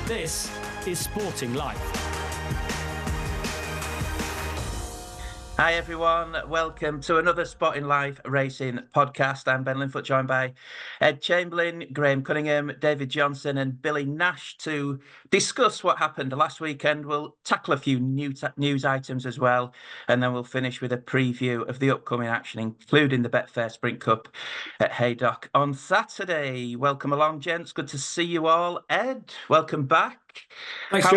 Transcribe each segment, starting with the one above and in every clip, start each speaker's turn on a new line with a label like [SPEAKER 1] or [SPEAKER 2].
[SPEAKER 1] This is Sporting Life.
[SPEAKER 2] Hi everyone, welcome to another Sporting Life Racing podcast. I'm Ben Linfoot, joined by Ed Chamberlin, Graham Cunningham, David Johnson and Billy Nash to discuss what happened last weekend. We'll tackle a few news items as well, and then we'll finish with a preview of the upcoming action, including the Betfair Sprint Cup at Haydock on Saturday. Welcome along, gents. Good to see you all. Ed, welcome back.
[SPEAKER 3] Thanks,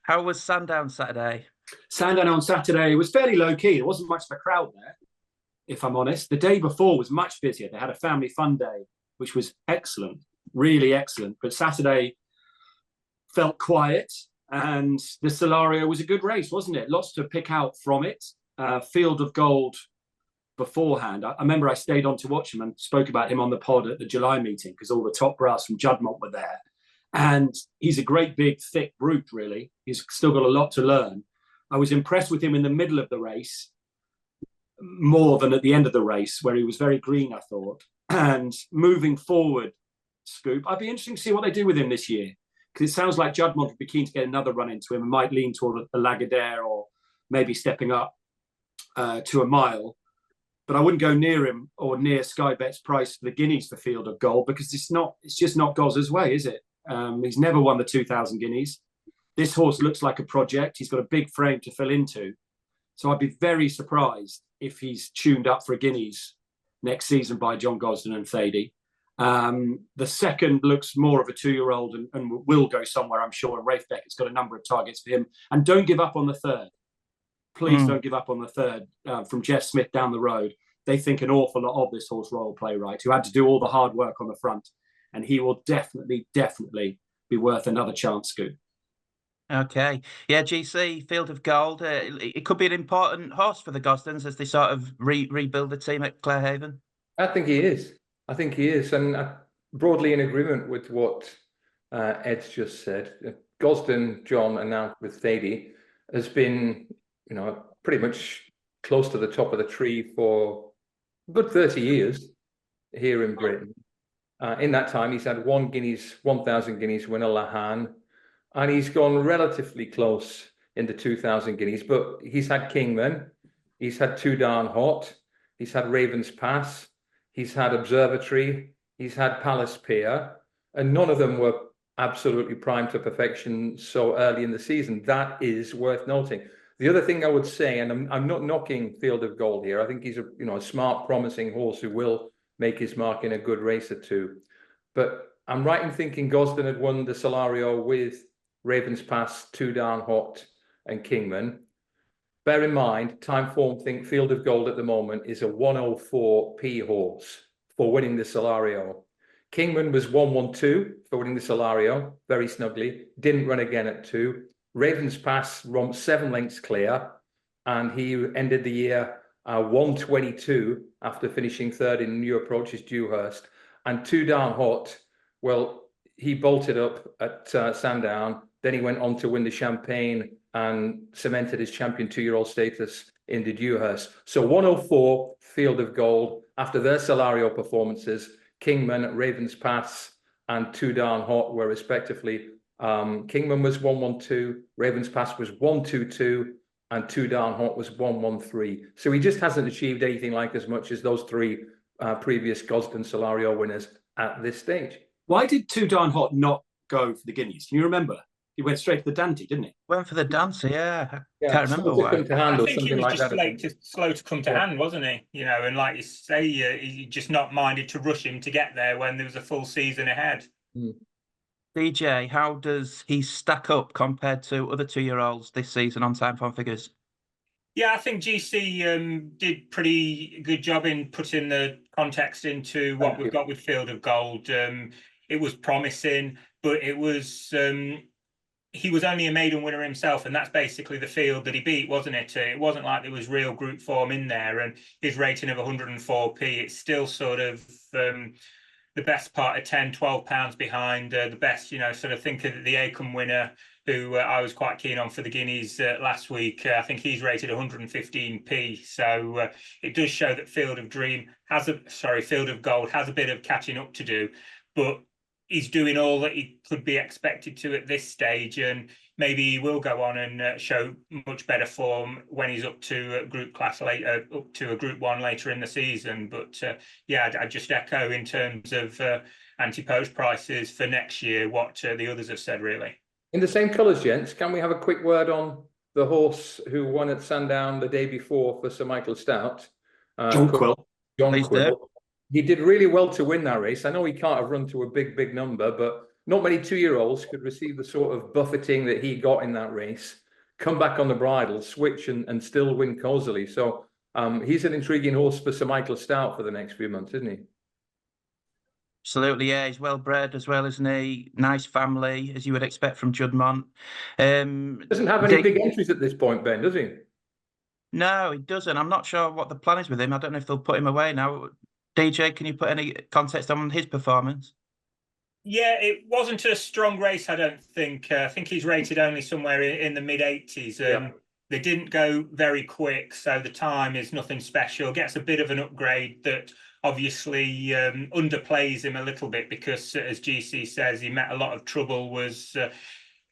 [SPEAKER 2] How was Sandown Saturday?
[SPEAKER 3] Sandown on Saturday was fairly low-key. There wasn't much of a crowd there, if I'm honest. The day before was much busier. They had a family fun day, which was excellent, really excellent. But Saturday felt quiet, and the Solario was a good race, wasn't it? Lots to pick out from it. Field of Gold beforehand. I remember I stayed on to watch him and spoke about him on the pod at the July meeting because all the top brass from Juddmonte were there. And he's a great, big, thick brute, really. He's still got a lot to learn. I was impressed with him in the middle of the race more than at the end of the race, where he was very green, I thought. And moving forward, Scoop, I'd be interested to see what they do with him this year, because it sounds like Juddmonte would be keen to get another run into him and might lean toward a Lagardère or maybe stepping up to a mile. But I wouldn't go near him or near Sky Bet's price for the Guineas for Field of Gold, because it's just not Goz's way, is it? He's never won the 2,000 Guineas. This horse looks like a project. He's got a big frame to fill into. So I'd be very surprised if he's tuned up for a Guineas next season by John Gosden and Thady. The second looks more of a 2-year-old and will go somewhere, I'm sure. And Rafe Beckett's got a number of targets for him. And don't give up on the third. Please don't give up on the third from Jeff Smith down the road. They think an awful lot of this horse, Royal Playwright, who had to do all the hard work on the front. And he will definitely be worth another chance, Scoop.
[SPEAKER 2] Okay. Yeah, GC, Field of Gold. It could be an important horse for the Gosdens as they sort of rebuild the team at Clarehaven.
[SPEAKER 4] I think he is. And broadly in agreement with what Ed's just said. Gosden, John, and now with Thady, has been, pretty much close to the top of the tree for a good 30 years here in Britain. In that time, he's had 1,000 Guineas winner, Lahan, and he's gone relatively close in the 2,000 Guineas, but he's had Kingman, he's had Too Darn Hot, he's had Ravens Pass, he's had Observatory, he's had Palace Pier, and none of them were absolutely primed to perfection so early in the season. That is worth noting. The other thing I would say, and I'm not knocking Field of Gold here, I think he's a smart, promising horse who will make his mark in a good race or two. But I'm right in thinking Gosden had won the Solario with Ravens Pass, Too Darn Hot and Kingman. Bear in mind, Time Form think Field of Gold at the moment is a 104p horse for winning the Solario. Kingman was 112 for winning the Solario, very snugly. Didn't run again at 2. Ravens Pass romped 7 lengths clear, and he ended the year 122 after finishing third in New Approaches Dewhurst. And Too Darn Hot, well, he bolted up at Sandown. Then he went on to win the Champagne and cemented his champion 2-year-old status in the Dewhurst. So 104, Field of Gold. After their Solario performances, Kingman, Ravens Pass, and Too Darn Hot were respectively. Kingman was 112, Ravens Pass was 122, and Too Darn Hot was 113. So he just hasn't achieved anything like as much as those 3 previous Gosden Solario winners at this stage.
[SPEAKER 3] Why did Too Darn Hot not go for the Guineas? Can you remember? He went straight to the Dante, didn't he?
[SPEAKER 2] Went for the Dancer, yeah. Can't remember why.
[SPEAKER 5] I think he was just slow to come to hand, wasn't he? And like you say, he just not minded to rush him to get there when there was a full season ahead.
[SPEAKER 2] DJ, how does he stack up compared to other 2-year-olds this season on Time Form figures?
[SPEAKER 5] Yeah, I think GC did pretty good job in putting the context into what we've got with Field of Gold. It was promising, but it was he was only a maiden winner himself, and that's basically the field that he beat, wasn't it? It wasn't like there was real group form in there, and his rating of 104p, it's still sort of the best part of 10, 12 pounds behind the best, sort of think of the Acomb winner, who I was quite keen on for the Guineas last week. I think he's rated 115p. So it does show that Field of Gold has a bit of catching up to do. But he's doing all that he could be expected to at this stage, and maybe he will go on and show much better form when he's up to group class later, up to a Group 1 later in the season. But I just echo in terms of anti-post prices for next year what the others have said, really.
[SPEAKER 4] In the same colours, gents, can we have a quick word on the horse who won at Sandown the day before for Sir Michael Stout?
[SPEAKER 3] John Quill.
[SPEAKER 4] John Quill. He did really well to win that race. I know he can't have run to a big number, but not many 2-year-olds could receive the sort of buffeting that he got in that race, come back on the bridle, switch and still win causally. So he's an intriguing horse for Sir Michael Stout for the next few months, isn't he?
[SPEAKER 2] Absolutely, yeah. He's well bred as well, isn't he? Nice family, as you would expect from Juddmonte.
[SPEAKER 4] Doesn't have any big entries at this point, Ben, does he?
[SPEAKER 2] No, he doesn't. I'm not sure what the plan is with him. I don't know if they'll put him away now. DJ, can you put any context on his performance?
[SPEAKER 5] Yeah, it wasn't a strong race, I don't think. I think he's rated only somewhere in the mid-80s. They didn't go very quick, so the time is nothing special. Gets a bit of an upgrade that obviously underplays him a little bit because, as GC says, he met a lot of trouble.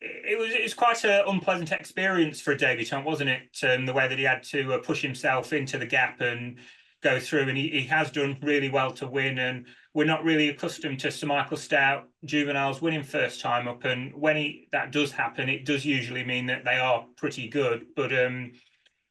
[SPEAKER 5] It was quite an unpleasant experience for a debutant, wasn't it? The way that he had to push himself into the gap and go through, and he has done really well to win. And we're not really accustomed to Sir Michael Stout juveniles winning first time up, and when that does happen, it does usually mean that they are pretty good. But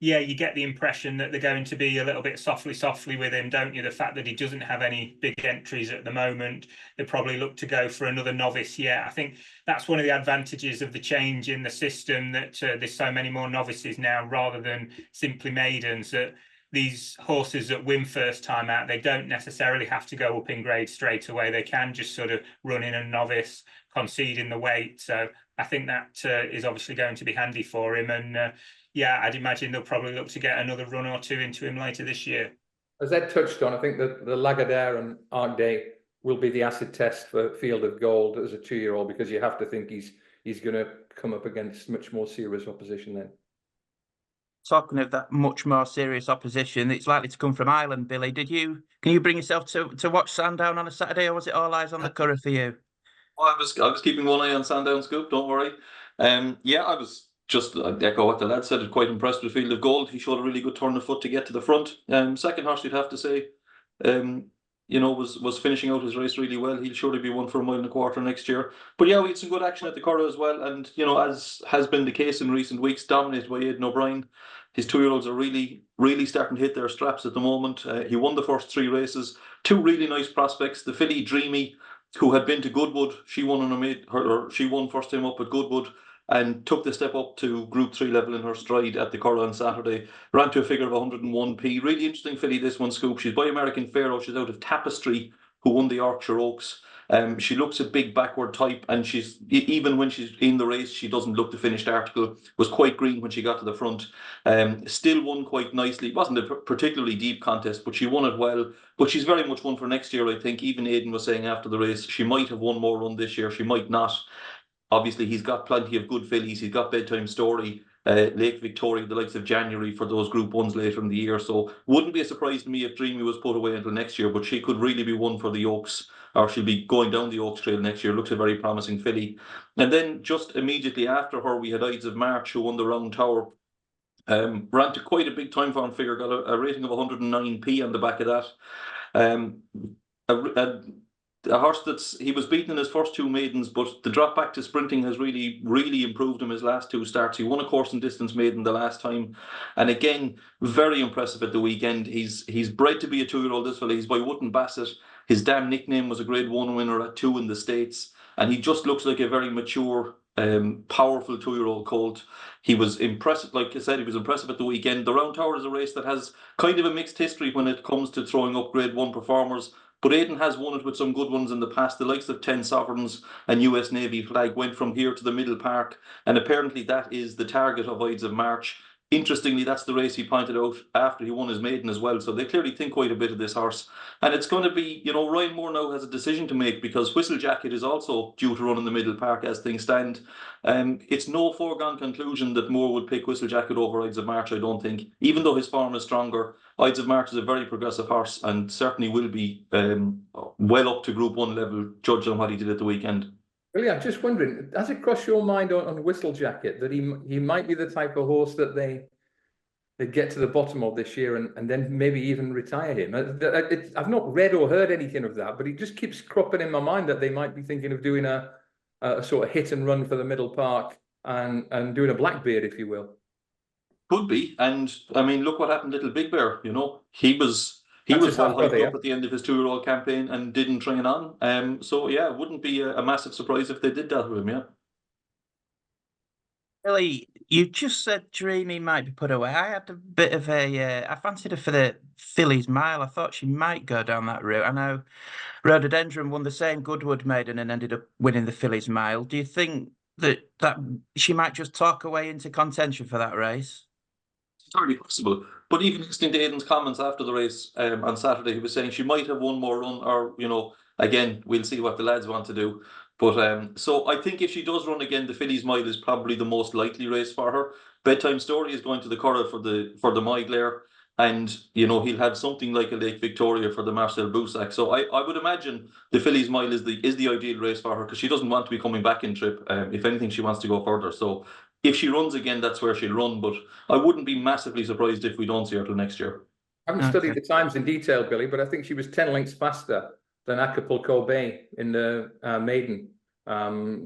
[SPEAKER 5] you get the impression that they're going to be a little bit softly with him, don't you? The fact that he doesn't have any big entries at the moment, they probably look to go for another novice. Yeah, I think that's one of the advantages of the change in the system, that there's so many more novices now rather than simply maidens, that these horses that win first time out, they don't necessarily have to go up in grade straight away. They can just sort of run in a novice, concede in the weight. So I think that is obviously going to be handy for him. And I'd imagine they'll probably look to get another run or two into him later this year.
[SPEAKER 4] As Ed touched on, I think that the Lagardère and Arc Day will be the acid test for Field of Gold as a 2-year-old, because you have to think he's going to come up against much more serious opposition then.
[SPEAKER 2] Talking of that much more serious opposition, it's likely to come from Ireland. Billy, can you bring yourself to watch Sandown on a Saturday, or was it all eyes on the Curragh for you?
[SPEAKER 6] Well, I was keeping one eye on Sandown Scoop, don't worry. I was just echo what the lad said. Quite impressed with Field of Gold. He showed a really good turn of foot to get to the front. Second horse, you'd have to say, was finishing out his race really well. He'll surely be one for 1.25 miles next year. But we had some good action at the Curragh as well. And as has been the case in recent weeks, dominated by Aidan O'Brien. His 2-year-olds are really starting to hit their straps at the moment. He won the first 3 races. 2 really nice prospects. The filly Dreamy, who had been to Goodwood, she won first time up at Goodwood and took the step up to Group 3 level in her stride at the Curragh on Saturday. Ran to a figure of 101p. Really interesting filly, this one, Scoop. She's by American Pharaoh. She's out of Tapestry, who won the Yorkshire Oaks. She looks a big backward type, and even when she's in the race, she doesn't look the finished article. Was quite green when she got to the front. Still won quite nicely. It wasn't a particularly deep contest, but she won it well. But she's very much one for next year, I think. Even Aidan was saying after the race, she might have one more run this year. She might not. Obviously, he's got plenty of good fillies. He's got Bedtime Story, Lake Victoria, the likes of January for those Group 1s later in the year. So wouldn't be a surprise to me if Dreamy was put away until next year, but she could really be one for the Oaks, or she'll be going down the Oaks Trail next year. Looks a very promising filly. And then just immediately after her, we had Ides of March, who won the Round Tower. Ran to quite a big time form figure, got a rating of 109p on the back of that. A horse he was beaten in his first 2 maidens, but the drop back to sprinting has really improved him his last 2 starts. He won a course and distance maiden the last time, and again, very impressive at the weekend. He's bred to be a 2-year-old, this fella. He's by Wootton Bassett. His damn nickname was a Grade 1 winner at 2 in the States, and he just looks like a very mature, powerful 2-year-old colt. He was impressive, like I said, he was impressive at the weekend. The Round Tower is a race that has kind of a mixed history when it comes to throwing up Grade 1 performers. But Aidan has won it with some good ones in the past. The likes of 10 Sovereigns and US Navy Flag went from here to the Middle Park. And apparently that is the target of Ides of March. interestingly, that's the race he pointed out after he won his maiden as well. So they clearly think quite a bit of this horse. And it's going to be, Ryan Moore now has a decision to make because Whistle Jacket is also due to run in the Middle Park as things stand. It's no foregone conclusion that Moore would pick Whistle Jacket over Ides of March, I don't think. Even though his form is stronger, Ides of March is a very progressive horse and certainly will be well up to Group 1 level, judged on what he did at the weekend.
[SPEAKER 4] Really, I'm just wondering, has it crossed your mind on Whistle Jacket that he might be the type of horse that they get to the bottom of this year and then maybe even retire him? I've not read or heard anything of that, but it just keeps cropping in my mind that they might be thinking of doing a sort of hit and run for the Middle Park and doing a Blackbeard, if you will.
[SPEAKER 6] Could be, and I mean, look what happened to Little Big Bear. He was well hyped up at the end of his 2-year-old campaign and didn't train on. So yeah, it wouldn't be a massive surprise if they did that with him. Yeah.
[SPEAKER 2] Billy, you just said Dreamy might be put away. I had a bit of I fancied her for the Fillies Mile. I thought she might go down that route. I know Rhododendron won the same Goodwood maiden and ended up winning the Fillies Mile. Do you think that she might just talk her way into contention for that race?
[SPEAKER 6] It's entirely possible. But even listening to Aidan's comments after the race on Saturday, he was saying she might have one more run, or again, we'll see what the lads want to do. But so I think if she does run again, the Fillies Mile is probably the most likely race for her. Bedtime Story is going to the Curragh for the Mile Glare, and he'll have something like a Lake Victoria for the Marcel Boussac. So I would imagine the Fillies Mile is the ideal race for her because she doesn't want to be coming back in trip. If anything, she wants to go further. So if she runs again, that's where she'll run. But I wouldn't be massively surprised if we don't see her till next year.
[SPEAKER 4] I haven't studied the times in detail, Billy, but I think she was 10 lengths faster than Acapulco Bay in the maiden,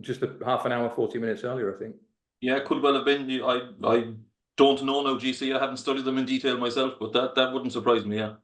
[SPEAKER 4] just a half an hour, 40 minutes earlier, I think.
[SPEAKER 6] Yeah, could well have been. I don't know now, GC. I haven't studied them in detail myself, but that wouldn't surprise me, yeah.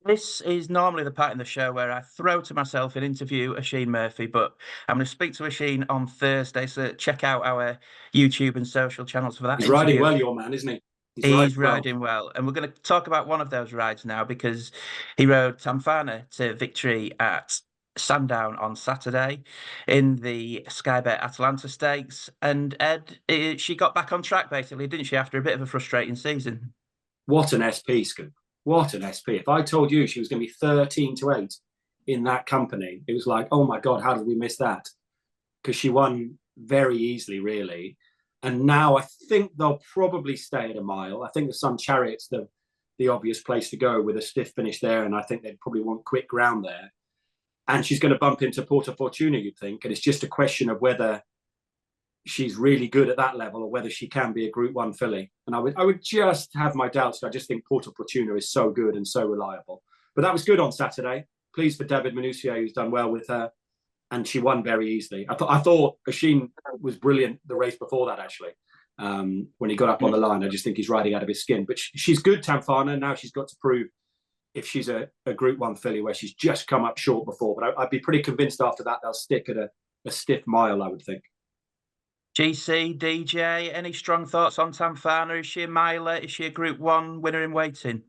[SPEAKER 2] This is normally the part in the show where I throw to myself and interview Oisin Murphy, but I'm going to speak to Oisin on Thursday, so check out our YouTube and social channels for that.
[SPEAKER 3] He's riding well, your man, isn't he?
[SPEAKER 2] He's riding well. And we're going to talk about one of those rides now because he rode Tamfana to victory at Sandown on Saturday in the Skybet Atalanta Stakes. And Ed, she got back on track, basically, didn't she, after a bit of a frustrating season?
[SPEAKER 3] What an SP, Scoop. What an SP. If I told you she was going to be 13-8 in that company, it was like, oh my God, how did we miss that? Because she won very easily, really. And now I think they'll probably stay at a mile. I think the Sun Chariot's the obvious place to go with a stiff finish there. And I think they'd probably want quick ground there. And she's going to bump into Porta Fortuna, you'd think. And it's just a question of whether she's really good at that level or whether she can be a Group 1 filly. And I would just have my doubts. I just think Porta Fortuna is so good and so reliable. But that was good on Saturday. Pleased for David Minussier, who's done well with her. And she won very easily. I thought Oisin was brilliant the race before that, actually. When he got up on the line, I just think he's riding out of his skin. But she's good, Tamfana. Now she's got to prove if she's a Group 1 filly where she's just come up short before. But I'd be pretty convinced after that they'll stick at a stiff mile, I would think.
[SPEAKER 2] GC, DJ, any strong thoughts on Tamfana? Is she a miler? Is she a Group 1 winner in waiting?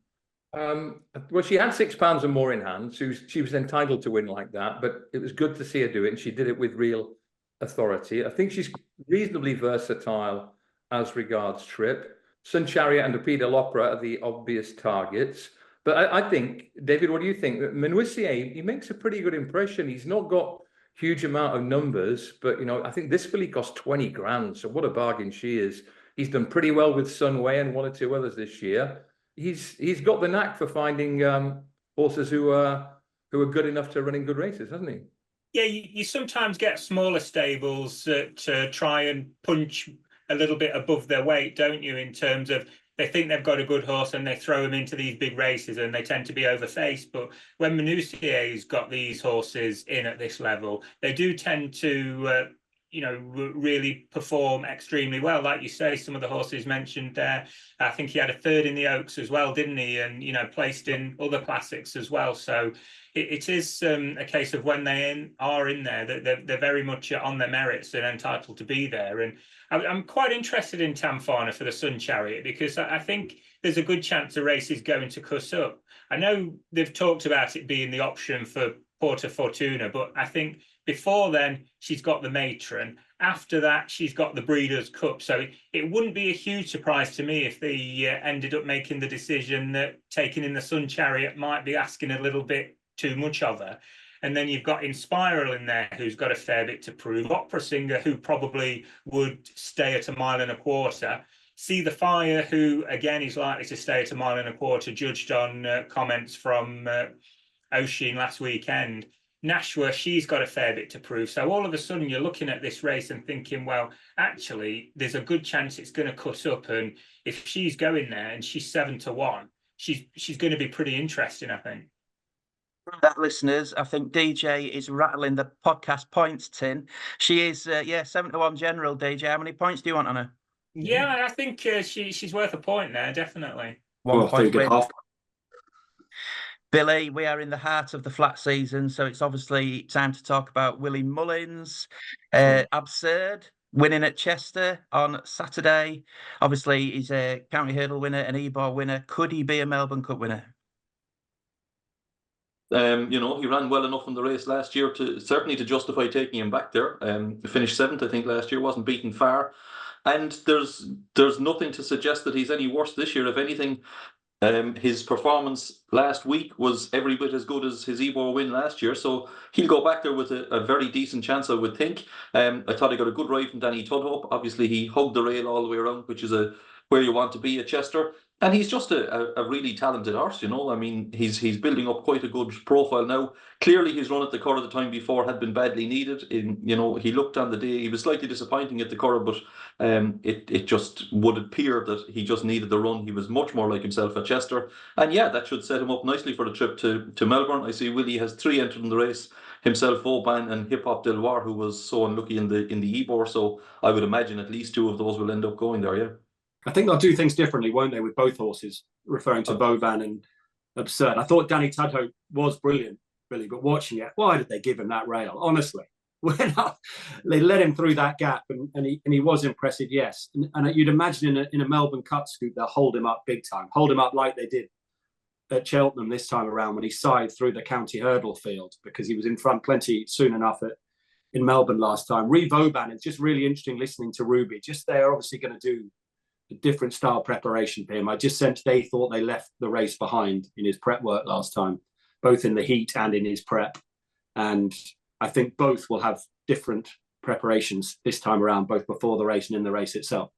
[SPEAKER 4] Well, she had £6 and more in hand. So she was entitled to win like that, but it was good to see her do it, and she did it with real authority. I think she's reasonably versatile as regards trip. Sun Chariot and Peter Lopera are the obvious targets. But I think, David, what do you think? Minussier, he makes a pretty good impression. He's not got huge amount of numbers, but I think this filly cost 20 grand. So what a bargain she is. He's done pretty well with Sunway and one or two others this year. He's got the knack for finding horses who are good enough to run in good races, hasn't he?
[SPEAKER 5] Yeah, you sometimes get smaller stables that try and punch a little bit above their weight, don't you? In terms of they think they've got a good horse and they throw him into these big races and they tend to be overfaced. But when Minussier's got these horses in at this level, they do tend to really perform extremely well. Like you say, some of the horses mentioned there, I think he had a third in the Oaks as well, didn't he? And, placed in other classics as well. So it is a case of when they are in there, that they're very much on their merits and entitled to be there. And I'm quite interested in Tamfana for the Sun Chariot because I think there's a good chance the race is going to cut up. I know they've talked about it being the option for Porta Fortuna, but I think before then, she's got the Matron. After that, she's got the Breeders' Cup. So it wouldn't be a huge surprise to me if they ended up making the decision that taking in the Sun Chariot might be asking a little bit too much of her. And then you've got Inspiral in there, who's got a fair bit to prove. Opera Singer, who probably would stay at 1.25 miles. See the Fire, who, again, is likely to stay at 1.25 miles, judged on comments from Oisin last weekend. Nashua, she's got a fair bit to prove. So all of a sudden, you're looking at this race and thinking, well, actually, there's a good chance it's going to cut up. And if she's going there and she's 7-1, she's going to be pretty interesting, I think.
[SPEAKER 2] That, listeners, I think DJ is rattling the podcast points tin. She is, 7-1 general, DJ. How many points do you want on her?
[SPEAKER 5] Yeah, I think she's worth a point there, definitely.
[SPEAKER 2] 1 point win. Billy, we are in the heart of the flat season, so it's obviously time to talk about Willie Mullins. Absurd, winning at Chester on Saturday. Obviously, he's a county hurdle winner, an Ebor winner. Could he be a Melbourne Cup winner?
[SPEAKER 6] He ran well enough in the race last year to justify taking him back there. Finished 7th, I think, last year. Wasn't beaten far, and there's nothing to suggest that he's any worse this year. If anything, his performance last week was every bit as good as his Ebor win last year. So he'll go back there with a very decent chance, I would think. I thought he got a good ride from Danny Tudhope. Obviously, he hugged the rail all the way around, which is where you want to be at Chester. And he's just a really talented horse, I mean, he's building up quite a good profile now. Clearly, his run at the Curragh the time before had been badly needed. He looked on the day, he was slightly disappointing at the Curragh, but it just would appear that he just needed the run. He was much more like himself at Chester. And yeah, that should set him up nicely for the trip to Melbourne. I see Willie has 3 entered in the race, himself, Vauban and Hip Hop Del War, who was so unlucky in the Ebor. So I would imagine at least 2 of those will end up going there, yeah.
[SPEAKER 3] I think they'll do things differently, won't they, with both horses, referring to Vauban and Absurd. I thought Danny Tudhope was brilliant, really, but watching it, why did they give him that rail? Honestly, they let him through that gap, and he was impressive, yes. And you'd imagine in a Melbourne Cup scoop, they'll hold him up big time, hold him up like they did at Cheltenham this time around when he sighed through the county hurdle field, because he was in front plenty soon enough in Melbourne last time. Vauban, it's just really interesting listening to Ruby. Just they're obviously going to do a different style preparation for him. I just sensed they thought they left the race behind in his prep work last time, both in the heat and in his prep. And I think both will have different preparations this time around, both before the race and in the race itself.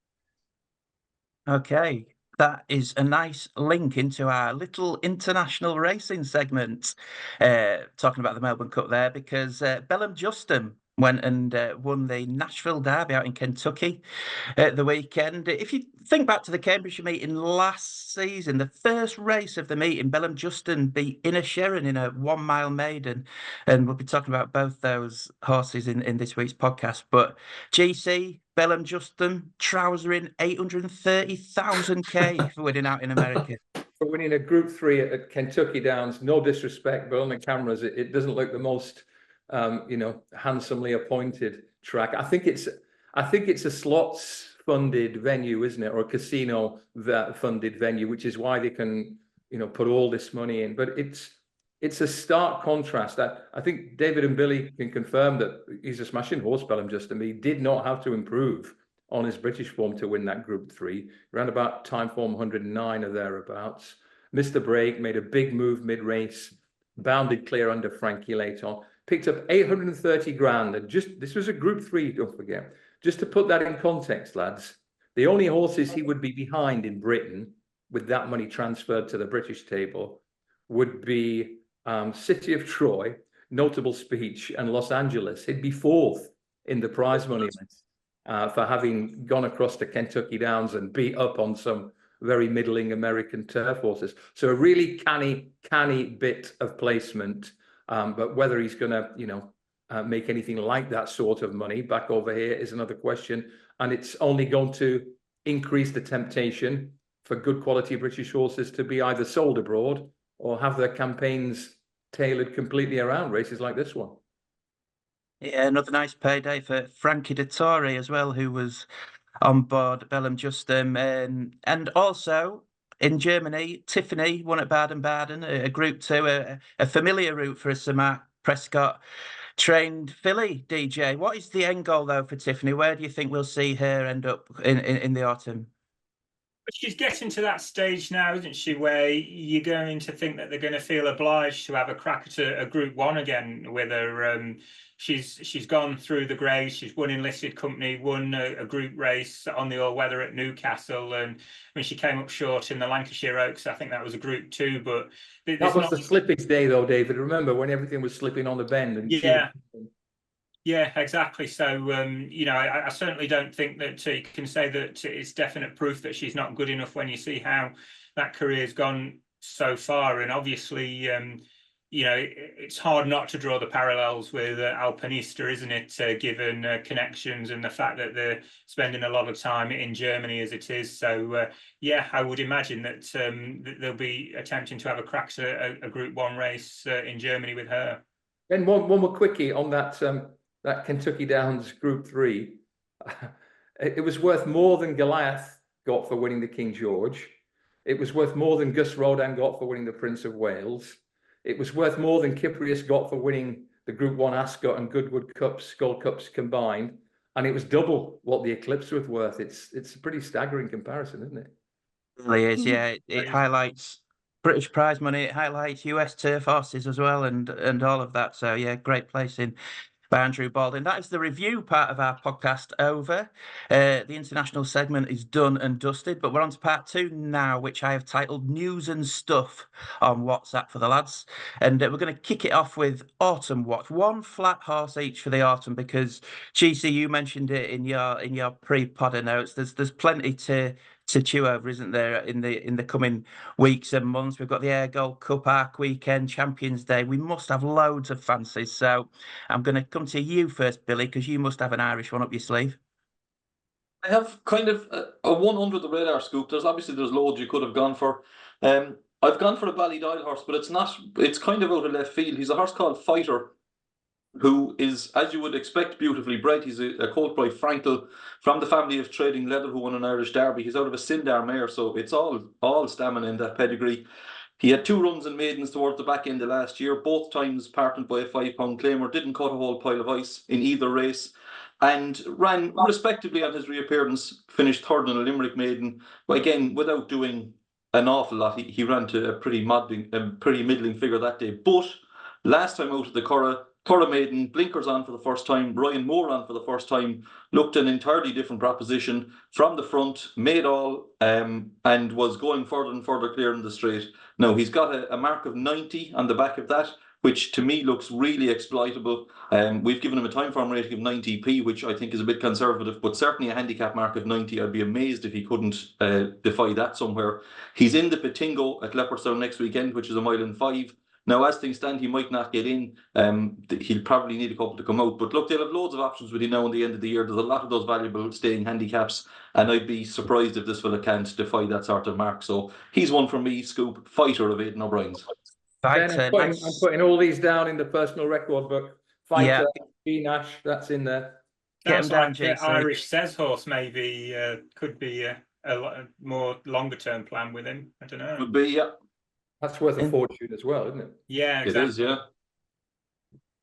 [SPEAKER 2] Okay, that is a nice link into our little international racing segment, talking about the Melbourne Cup there, because Bellum Justin went and won the Nashville Derby out in Kentucky at the weekend. If you think back to the Cambridgeshire meeting last season, the first race of the meeting, Bellum Justin beat Inner Sharon in a 1 mile maiden. And we'll be talking about both those horses in this week's podcast. But GC, Bellum Justin, trousering 830,000 K for winning out in America.
[SPEAKER 4] For winning a Group 3 at Kentucky Downs, no disrespect, but on the cameras, it doesn't look the most handsomely appointed track. I think it's a slots funded venue, isn't it, or a casino funded venue, which is why they can put all this money in. But it's a stark contrast. I think David and Billy can confirm that he's a smashing horse, Bellum Justin. He did not have to improve on his British form to win that Group 3. Around about time form 109 or thereabouts. Missed the break, made a big move mid-race, bounded clear under Frankie Layton. Picked up 830 grand, and this was a Group 3, don't forget. Just to put that in context, lads, the only horses he would be behind in Britain with that money transferred to the British table would be City of Troy, Notable Speech, and Los Angeles. He'd be 4th in the prize money list for having gone across to Kentucky Downs and beat up on some very middling American turf horses. So a really canny bit of placement. But whether he's going to, make anything like that sort of money back over here is another question. And it's only going to increase the temptation for good quality British horses to be either sold abroad or have their campaigns tailored completely around races like this one.
[SPEAKER 2] Yeah, another nice payday for Frankie Dettori as well, who was on board Bellum Justin. And also in Germany, Tiffany won at Baden-Baden, a Group 2, a familiar route for Sir Mark Prescott. trained filly, DJ. What is the end goal, though, for Tiffany? Where do you think we'll see her end up in the autumn?
[SPEAKER 5] She's getting to that stage now, isn't she, where you're going to think that they're going to feel obliged to have a crack at a Group 1 again with her. She's gone through the grades. She's won enlisted company, won a group race on the all-weather at Newcastle, and when she came up short in the Lancashire Oaks, I think that was a Group 2. But
[SPEAKER 4] that was the slippage day, though, David. Remember when everything was slipping on the bend? And
[SPEAKER 5] yeah, exactly. So, I certainly don't think that you can say that it's definite proof that she's not good enough when you see how that career's gone so far. And obviously, it's hard not to draw the parallels with Alpinista, isn't it? Given connections and the fact that they're spending a lot of time in Germany as it is. So, I would imagine that they'll be attempting to have a crack at a Group 1 race in Germany with her.
[SPEAKER 4] And one more quickie on that Kentucky Downs Group 3. It was worth more than Goliath got for winning the King George. It was worth more than Gus Rodin got for winning the Prince of Wales. It was worth more than Cyprius got for winning the Group 1 Ascot and Goodwood Cups, Skull Cups combined. And it was double what the Eclipse was worth. It's a pretty staggering comparison, isn't it?
[SPEAKER 2] It really is, yeah. It highlights British prize money. It highlights US turf horses as well, and all of that. So yeah, great placing by Andrew Baldwin. That is the review part of our podcast over. The international segment is done and dusted, but we're on to part 2 now, which I have titled News and Stuff on WhatsApp for the lads. And we're going to kick it off with Autumn Watch. One flat horse each for the autumn, because GC, you mentioned it in your pre-podder notes. There's plenty to chew over, isn't there, in the coming weeks and months? We've got the Air Gold Cup Arc weekend, Champions Day. We must have loads of fancies. So I'm going to come to you first, Billy, because you must have an Irish one up your sleeve.
[SPEAKER 6] I have kind of a one under the radar scoop. There's loads you could have gone for. I've gone for a Ballydoyle horse, but it's kind of out of left field. He's a horse called Fighter, who is, as you would expect, beautifully bred. He's a colt by Frankel from the family of Trading Leather, who won an Irish Derby. He's out of a Sindar mare, so it's all stamina in that pedigree. He had 2 runs in maidens towards the back end of last year, both times partnered by a 5-pound claimer, didn't cut a whole pile of ice in either race, and ran respectably on his reappearance, finished 3rd in a Limerick maiden, but again, without doing an awful lot. He ran to a pretty middling figure that day. But last time out of the Curragh maiden, blinkers on for the first time, Ryan Moore on for the first time, looked an entirely different proposition from the front, made all, and was going further and further clear in the straight. Now, he's got a mark of 90 on the back of that, which to me looks really exploitable. We've given him a time form rating of 90p, which I think is a bit conservative, but certainly a handicap mark of 90. I'd be amazed if he couldn't defy that somewhere. He's in the Patingo at Leopardstown next weekend, which is 1.5 miles. Now, as things stand, he might not get in. He'll probably need a couple to come out. But look, they'll have loads of options with him now in the end of the year. There's a lot of those valuable staying handicaps, and I'd be surprised if this fella can't defy that sort of mark. So he's one for me, Scoop, Fighter of Aidan O'Brien's.
[SPEAKER 4] Ben, I'm putting all these down in the personal record book. Fighter, B Nash, that's in there.
[SPEAKER 5] Sounds like Irish Says Horse maybe could be a more longer-term plan with him. I don't know.
[SPEAKER 6] Would be, yeah.
[SPEAKER 4] That's worth a fortune as well, isn't it?
[SPEAKER 5] Yeah, exactly.
[SPEAKER 6] It is, yeah.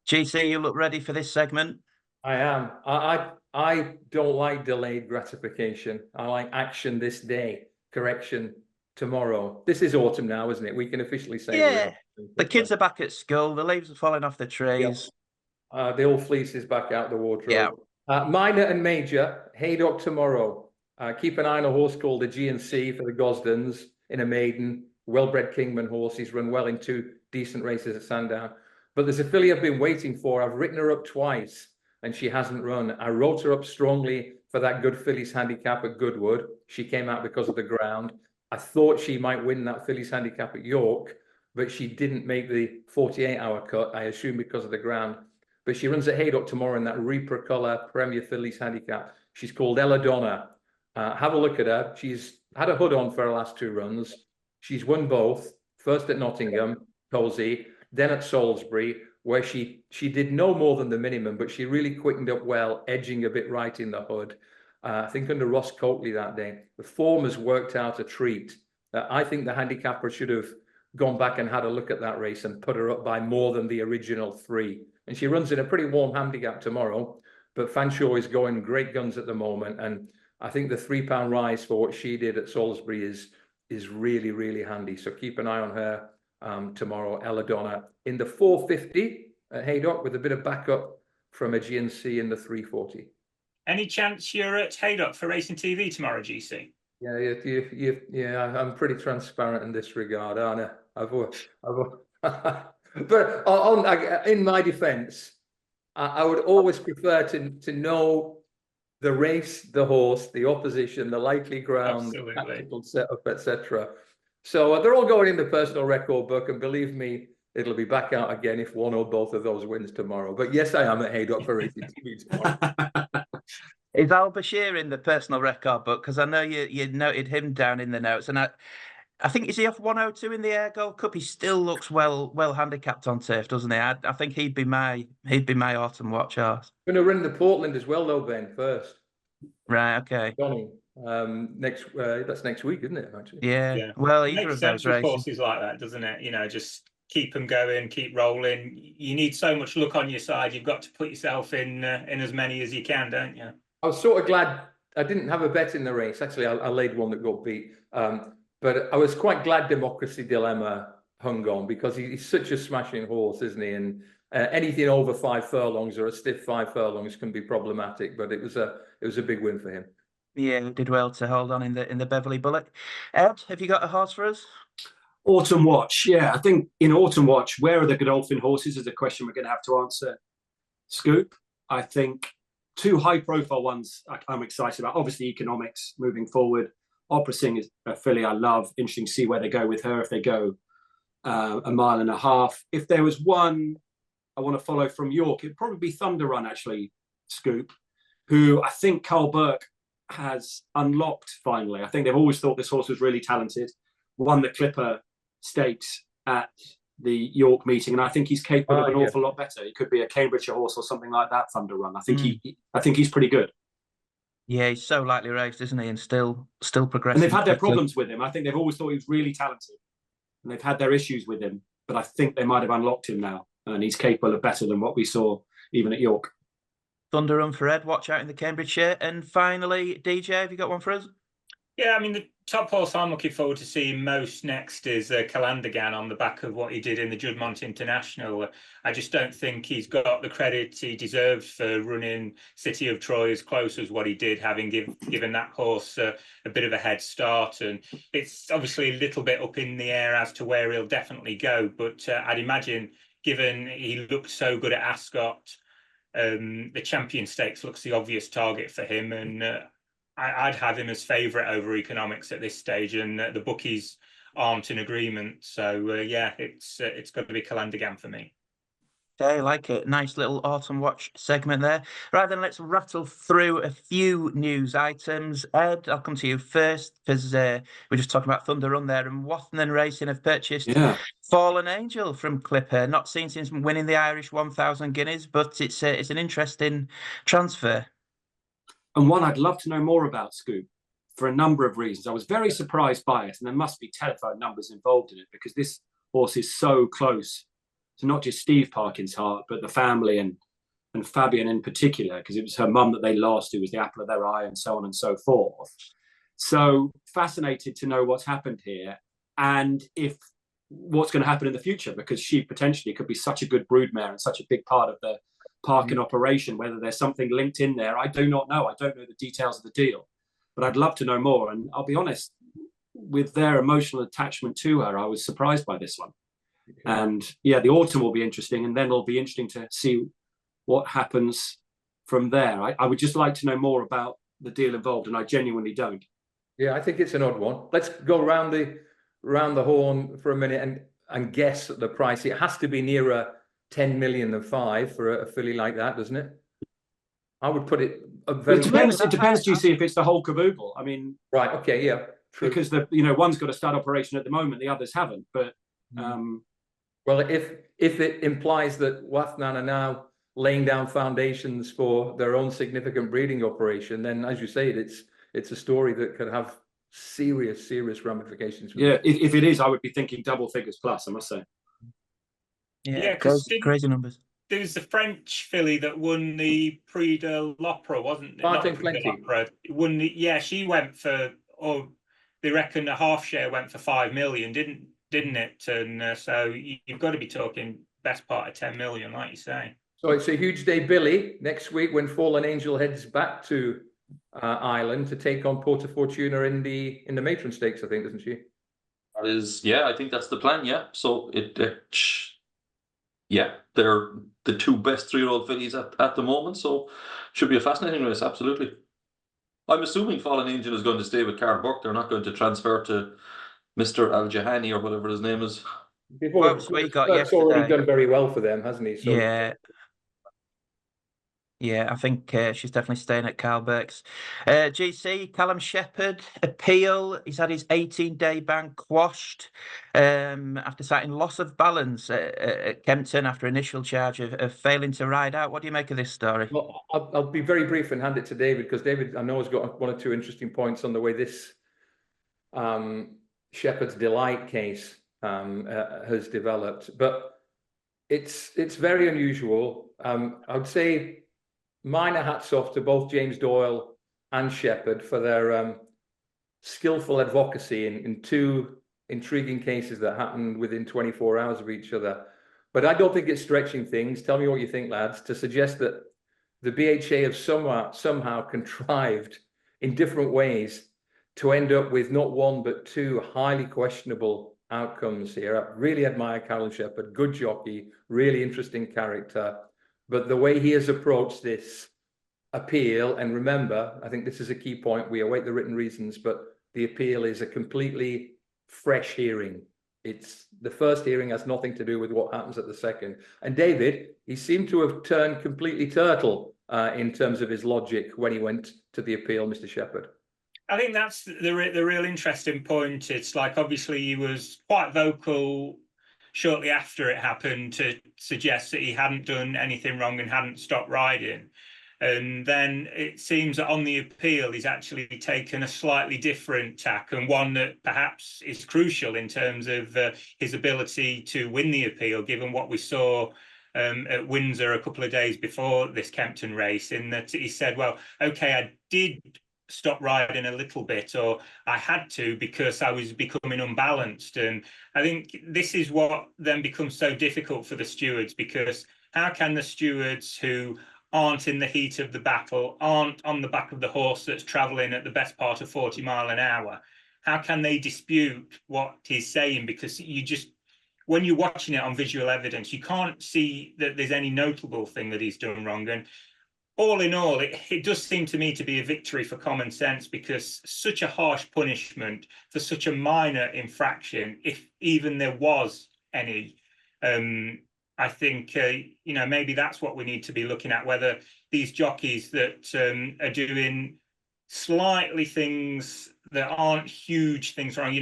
[SPEAKER 2] GC, you look ready for this segment?
[SPEAKER 4] I am. I don't like delayed gratification. I like action this day, correction tomorrow. This is autumn now, isn't it? We can officially say.
[SPEAKER 2] Yeah. The kids are back at school. The leaves are falling off the trees.
[SPEAKER 4] Yep. The old fleece is back out the wardrobe.
[SPEAKER 2] Yeah.
[SPEAKER 4] Minor and major, Haydock tomorrow. Keep an eye on a horse called the G&C for the Gosdens in a maiden. Well-bred Kingman horse. He's run well in 2 decent races at Sandown. But there's a filly I've been waiting for. I've written her up twice and she hasn't run. I wrote her up strongly for that Good Fillies handicap at Goodwood. She came out because of the ground. I thought she might win that Fillies handicap at York, but she didn't make the 48-hour cut, I assume because of the ground. But she runs at Haydock tomorrow in that Reaper Colour Premier Fillies handicap. She's called Ella Donna. Have a look at her. She's had a hood on for her last 2 runs. She's won both, first at Nottingham, Colsey, then at Salisbury, where she did no more than the minimum, but she really quickened up well, edging a bit right in the hood. I think under Ross Coakley that day. The form has worked out a treat. I think the handicapper should have gone back and had a look at that race and put her up by more than the original 3. and she runs in a pretty warm handicap tomorrow. But Fanshawe is going great guns at the moment, and I think the £3 rise for what she did at Salisbury is really, really handy. So keep an eye on her tomorrow. Ella Donna in the 450 at Haydock with a bit of backup from a GNC in the 340. Any
[SPEAKER 5] chance you're at Haydock for Racing TV tomorrow, GC?
[SPEAKER 4] Yeah, I'm pretty transparent in this regard, aren't I? But in my defence, I would always prefer to know the race, the horse, the opposition, the likely ground, tactical setup, etc. So they're all going in the personal record book, and believe me, it'll be back out again if one or both of those wins tomorrow. But yes, I am at Haydock for Racing TV tomorrow.
[SPEAKER 2] Is Al Bashir in the personal record book? Because I know you noted him down in the notes, and I think, is he off 102 in the Air Gold Cup? He still looks well handicapped on turf, doesn't he? I think he'd be my autumn watch horse.
[SPEAKER 4] Going to run the Portland as well, though, Ben, first.
[SPEAKER 2] Right. Okay.
[SPEAKER 4] Johnny, that's next week, isn't it? Actually.
[SPEAKER 2] Yeah. Well, either of those races.
[SPEAKER 5] Horses like that, doesn't it? Just keep them going, keep rolling. You need so much luck on your side. You've got to put yourself in as many as you can, don't you?
[SPEAKER 4] I was sort of glad I didn't have a bet in the race. Actually, I laid one that got beat. But I was quite glad Democracy Dilemma hung on, because he's such a smashing horse, isn't he? And anything over 5 furlongs or a stiff 5 furlongs can be problematic. But it was a big win for him.
[SPEAKER 2] Yeah, he did well to hold on in the Beverley Bullock. Ed, have you got a horse for us?
[SPEAKER 3] Autumn Watch. Yeah, I think in Autumn Watch, where are the Godolphin horses is a question we're going to have to answer. Scoop, I think 2 high-profile ones I'm excited about. Obviously, Economics moving forward. Opera Sing is a filly I love. Interesting to see where they go with her, if they go a mile and a half. If there was one I want to follow from York, it'd probably be Thunder Run, actually, Scoop, who I think Carl Burke has unlocked finally. I think they've always thought this horse was really talented. Won the Clipper Stakes at the York meeting, and I think he's capable of an awful lot better. He could be a Cambridgeshire horse or something like that, Thunder Run. I think he's pretty good.
[SPEAKER 2] Yeah, he's so lightly raced, isn't he? And still progressing.
[SPEAKER 3] And they've had their problems with him. I think they've always thought he was really talented, and they've had their issues with him. But I think they might have unlocked him now, and he's capable of better than what we saw even at York. Thunder
[SPEAKER 2] Run for Ed. Watch out in the Cambridgeshire. And finally, DJ, have you got one for us?
[SPEAKER 5] Yeah, I mean, the top horse I'm looking forward to seeing most next is Calandagan, on the back of what he did in the Juddmonte International. I just don't think he's got the credit he deserves for running City of Troy as close as what he did, having given that horse a bit of a head start. And it's obviously a little bit up in the air as to where he'll definitely go. But I'd imagine, given he looked so good at Ascot, the Champion Stakes looks the obvious target for him. And I'd have him as favourite over Economics at this stage, and the bookies aren't in agreement. So it's got to be Calandagan for me.
[SPEAKER 2] Okay, I like it. Nice little Autumn Watch segment there. Right, then let's rattle through a few news items. Ed, I'll come to you first, because we're just talking about Thunder Run there, and Wathen Racing have purchased Fallen Angel from Clipper. Not seen since winning the Irish 1,000 guineas, but it's an interesting transfer.
[SPEAKER 3] And one I'd love to know more about, Scoop, for a number of reasons. I was very surprised by it, and there must be telephone numbers involved in it, because this horse is so close to not just Steve Parkin's heart, but the family and Fabian in particular, because it was her mum that they lost, who was the apple of their eye, and so on and so forth. So fascinated to know what's happened here, and if what's going to happen in the future, because she potentially could be such a good broodmare and such a big part of the Parkin operation. Whether there's something linked in there, I do not know. I don't know the details of the deal, but I'd love to know more. And I'll be honest, with their emotional attachment to her, I was surprised by this one. And the autumn will be interesting, and then it'll be interesting to see what happens from there. I would just like to know more about the deal involved, and I genuinely don't.
[SPEAKER 4] Yeah, I think it's an odd one. Let's go round the horn for a minute and guess at the price. It has to be nearer 10 million than 5 for a filly like that, doesn't it? I would put it
[SPEAKER 3] it depends, GC, if it's the whole caboodle. I mean,
[SPEAKER 4] right, okay, yeah, true.
[SPEAKER 3] Because one's got a stud operation at the moment, the others haven't. But
[SPEAKER 4] well, if it implies that Wathen are now laying down foundations for their own significant breeding operation, then, as you say, it's a story that could have serious ramifications.
[SPEAKER 3] Yeah, if it is, I would be thinking double figures plus, I must say.
[SPEAKER 2] Yeah, crazy numbers.
[SPEAKER 5] there was the French filly that won the Prix de l'Opera, wasn't it?
[SPEAKER 4] Martin
[SPEAKER 5] Not the Prix de
[SPEAKER 4] Plenty.
[SPEAKER 5] l'Opera. Won yeah, she went for, or they reckon a half share went for 5 million, didn't it? And so you've got to be talking best part of 10 million, like you say.
[SPEAKER 4] So it's a huge day, Billy, next week when Fallen Angel heads back to Ireland to take on Porta Fortuna in the Matron Stakes, I think, doesn't she?
[SPEAKER 6] That is, yeah, I think that's the plan. Yeah, so yeah, they're the two best 3-year-old fillies at the moment. So should be a fascinating race. Absolutely. I'm assuming Fallen Angel is going to stay with Carl Buck. They're not going to transfer to Mr. Al Jahani or whatever his name is.
[SPEAKER 2] What we got
[SPEAKER 4] That's already done very well for them, hasn't he? So
[SPEAKER 2] yeah, I think she's definitely staying at Carl Burke's. GC, Callum Shepherd, appeal. He's had his 18-day ban quashed after citing loss of balance at Kempton after initial charge of failing to ride out. What do you make of this story?
[SPEAKER 4] Well, I'll be very brief and hand it to David, because David, I know, has got one or two interesting points on the way this Shepherd's Delight case has developed. But it's very unusual. I would say minor hats off to both James Doyle and Shepherd for their skillful advocacy in two intriguing cases that happened within 24 hours of each other. But I don't think it's stretching things. Tell me what you think, lads, to suggest that the BHA have somehow contrived in different ways to end up with not one but two highly questionable outcomes here. I really admire Callum Shepherd, good jockey, really interesting character. But the way he has approached this appeal, and remember, I think this is a key point, we await the written reasons, but the appeal is a completely fresh hearing. It's the first hearing has nothing to do with what happens at the second. And David, he seemed to have turned completely turtle in terms of his logic when he went to the appeal, Mr. Shepherd.
[SPEAKER 5] I think that's the real interesting point. It's like, obviously he was quite vocal shortly after it happened to suggest that he hadn't done anything wrong and hadn't stopped riding. And then it seems that on the appeal, he's actually taken a slightly different tack, and one that perhaps is crucial in terms of his ability to win the appeal, given what we saw at Windsor a couple of days before this Kempton race, in that he said, well, okay, I did stop riding a little bit, or I had to because I was becoming unbalanced. And I think this is what then becomes so difficult for the stewards, because how can the stewards who aren't in the heat of the battle, aren't on the back of the horse that's traveling at the best part of 40 mile an hour, how can they dispute what he's saying? Because you just, when you're watching it on visual evidence, you can't see that there's any notable thing that he's done wrong. And all in all, it does seem to me to be a victory for common sense, because such a harsh punishment for such a minor infraction, if even there was any, I think, maybe that's what we need to be looking at, whether these jockeys that are doing slightly things that aren't huge things wrong.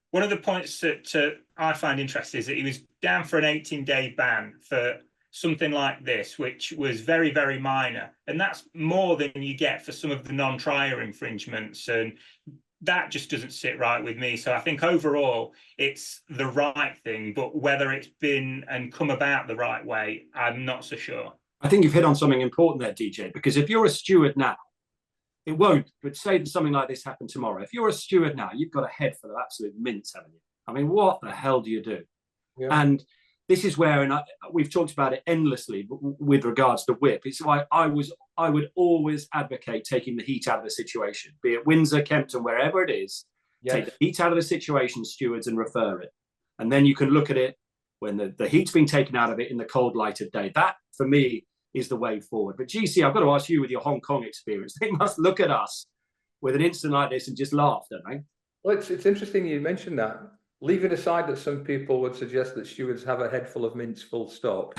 [SPEAKER 5] One of the points that I find interesting is that he was down for an 18-day ban for something like this, which was very, very minor. And that's more than you get for some of the non-trier infringements. And that just doesn't sit right with me. So I think overall it's the right thing, but whether it's been and come about the right way, I'm not so sure.
[SPEAKER 3] I think you've hit on something important there, DJ, because if you're a steward now, it won't, but say that something like this happened tomorrow. If you're a steward now, you've got a head full of absolute mince, haven't you? I mean, what the hell do you do? Yeah. And this is where, and we've talked about it endlessly with regards to whip. It's why I would always advocate taking the heat out of the situation, be it Windsor, Kempton, wherever it is. Yes. Take the heat out of the situation, stewards, and refer it. And then you can look at it when the heat's been taken out of it in the cold light of day. That, for me, is the way forward. But GC, I've got to ask you, with your Hong Kong experience, they must look at us with an incident like this and just laugh, don't they?
[SPEAKER 4] Well, it's interesting you mentioned that. Leaving aside that some people would suggest that stewards have a head full of mince, full stop.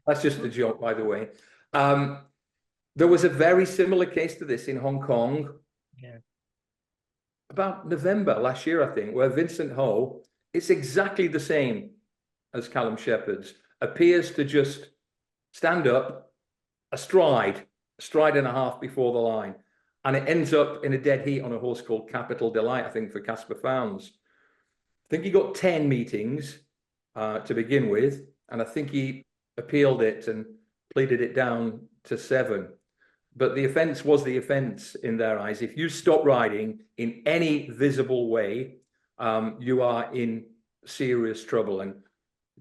[SPEAKER 4] That's just a joke, by the way. There was a very similar case to this in Hong Kong about November last year, I think, where Vincent Ho, it's exactly the same as Callum Shepherd's, appears to just stand up a stride and a half before the line. And it ends up in a dead heat on a horse called Capital Delight, I think, for Casper Founds. I think he got 10 meetings to begin with, and I think he appealed it and pleaded it down to 7. But the offence was the offence in their eyes. If you stop riding in any visible way, you are in serious trouble. And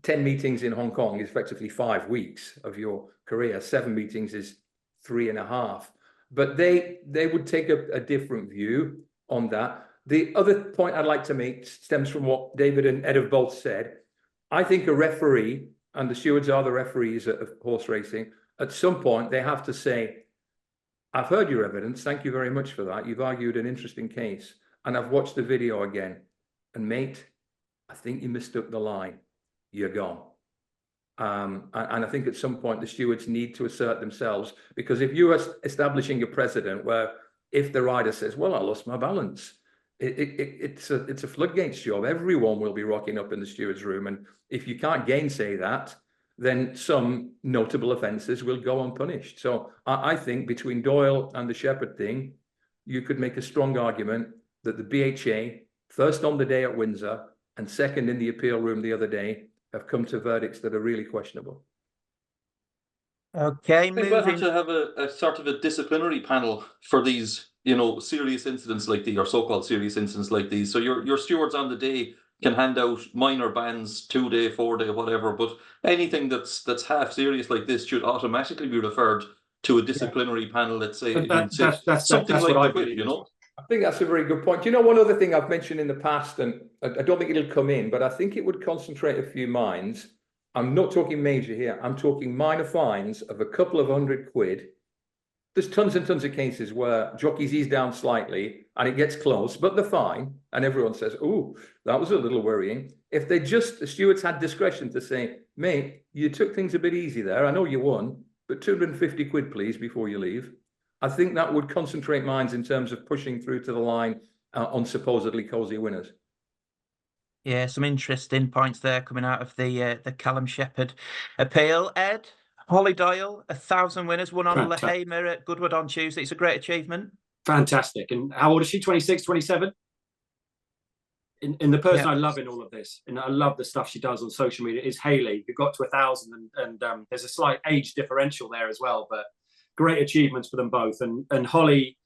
[SPEAKER 4] 10 meetings in Hong Kong is effectively 5 weeks of your career. 7 meetings is 3.5. But they would take a different view on that. The other point I'd like to make stems from what David and Ed have both said. I think a referee, and the stewards are the referees of horse racing, at some point they have to say, I've heard your evidence. Thank you very much for that. You've argued an interesting case. And I've watched the video again. And mate, I think you mistook the line. You're gone. And I think at some point the stewards need to assert themselves, because if you are establishing a precedent where if the rider says, well, I lost my balance, it's a floodgates job. Everyone will be rocking up in the steward's room. And if you can't gainsay that, then some notable offences will go unpunished. So I think between Doyle and the Shepherd thing, you could make a strong argument that the BHA, first on the day at Windsor and second in the appeal room the other day, have come to verdicts that are really questionable.
[SPEAKER 2] Okay,
[SPEAKER 6] I think we'll have to have a sort of a disciplinary panel for these, serious incidents like these, or so-called serious incidents like these. So your stewards on the day can hand out minor bans, 2-day, 4-day, whatever, but anything that's half serious like this should automatically be referred to a disciplinary panel, let's say.
[SPEAKER 3] That's
[SPEAKER 6] something
[SPEAKER 3] like
[SPEAKER 6] like
[SPEAKER 3] what I
[SPEAKER 6] the whip,
[SPEAKER 3] believe.
[SPEAKER 4] I think that's a very good point. One other thing I've mentioned in the past, and I don't think it'll come in, but I think it would concentrate a few minds. I'm not talking major here. I'm talking minor fines of a couple of £100. There's tons and tons of cases where jockeys ease down slightly and it gets close, but they're fine. And everyone says, oh, that was a little worrying. If the stewards had discretion to say, mate, you took things a bit easy there. I know you won, but £250 please before you leave. I think that would concentrate minds in terms of pushing through to the line on supposedly cosy winners.
[SPEAKER 2] Yeah, some interesting points there coming out of the Callum Shepherd appeal. Ed, Holly Doyle, 1,000 winners, won on Lehamer at Goodwood on Tuesday. It's a great achievement.
[SPEAKER 3] Fantastic. And how old is she? 26, 27? In the person I love in all of this, and I love the stuff she does on social media, is Hayley, who got to 1,000, and there's a slight age differential there as well, but great achievements for them both. And Holly,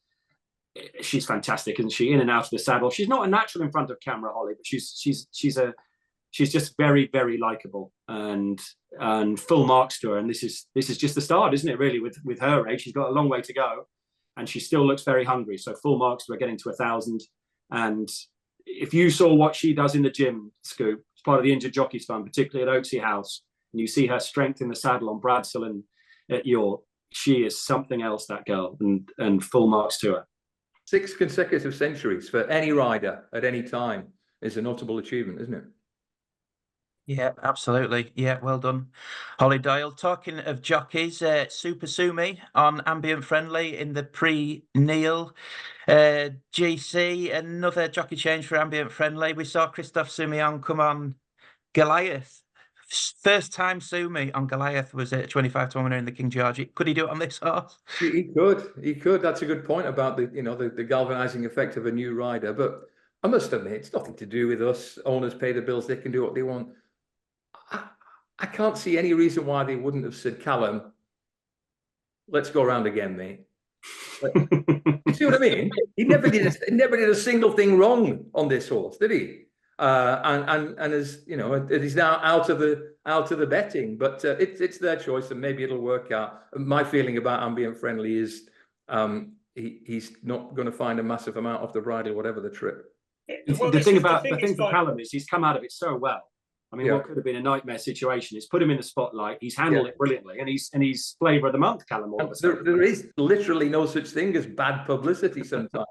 [SPEAKER 3] she's fantastic, isn't she? In and out of the saddle. She's not a natural in front of camera, Holly, but she's just very, very likable, and full marks to her. And this is just the start, isn't it? Really, with her age, she's got a long way to go, and she still looks very hungry. So full marks to her getting to 1,000. And if you saw what she does in the gym, Scoop, it's part of the Injured Jockeys Fund, particularly at Oaksey House, and you see her strength in the saddle on Bradsill and at York, she is something else, that girl, and full marks to her.
[SPEAKER 4] 6 consecutive centuries for any rider at any time is a notable achievement, isn't it?
[SPEAKER 2] Yeah, absolutely. Yeah, well done, Holly Doyle. Talking of jockeys, Super Sumi on Ambient Friendly in the pre-Neil GC. Another jockey change for Ambient Friendly. We saw Christophe Soumillon come on Goliath. First time Sumi on Goliath was a 25-to-1 winner in the King George. Could he do it on this horse?
[SPEAKER 4] He could. That's a good point about the galvanizing effect of a new rider. But I must admit, it's nothing to do with us. Owners pay the bills; they can do what they want. I can't see any reason why they wouldn't have said, Callum, let's go around again, mate. You see what I mean? He never did a single thing wrong on this horse, did he? And as you know, he's now out of the betting, but it's their choice, and maybe it'll work out. My feeling about Ambient Friendly is he's not going to find a massive amount off the bridle, whatever the trip.
[SPEAKER 3] Well, the thing for Callum is he's come out of it so well. I mean, what could have been a nightmare situation is put him in the spotlight. He's handled it brilliantly, and he's flavour of the month, Callum. All of a sudden.
[SPEAKER 4] There is literally no such thing as bad publicity sometimes.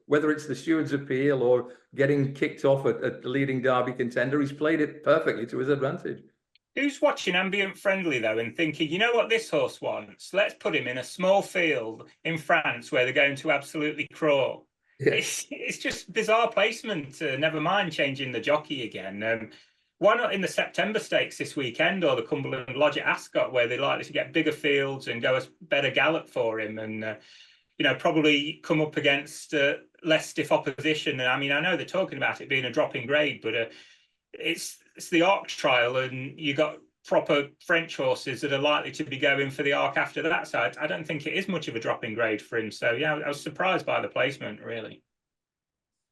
[SPEAKER 4] Whether it's the steward's appeal or getting kicked off at the leading Derby contender, he's played it perfectly to his advantage. Who's
[SPEAKER 5] watching Ambient Friendly, though, and thinking, you know what this horse wants? Let's put him in a small field in France where they're going to absolutely crawl. Yeah. It's just bizarre placement. Never mind changing the jockey again. Why not in the September Stakes this weekend, or the Cumberland Lodge at Ascot, where they're likely to get bigger fields and go a better gallop for him, and probably come up against less stiff opposition. And I mean, I know they're talking about it being a drop in grade, but it's the ARC trial, and you got proper French horses that are likely to be going for the Arc after that. So I don't think it is much of a drop in grade for him. So yeah, I was surprised by the placement, really.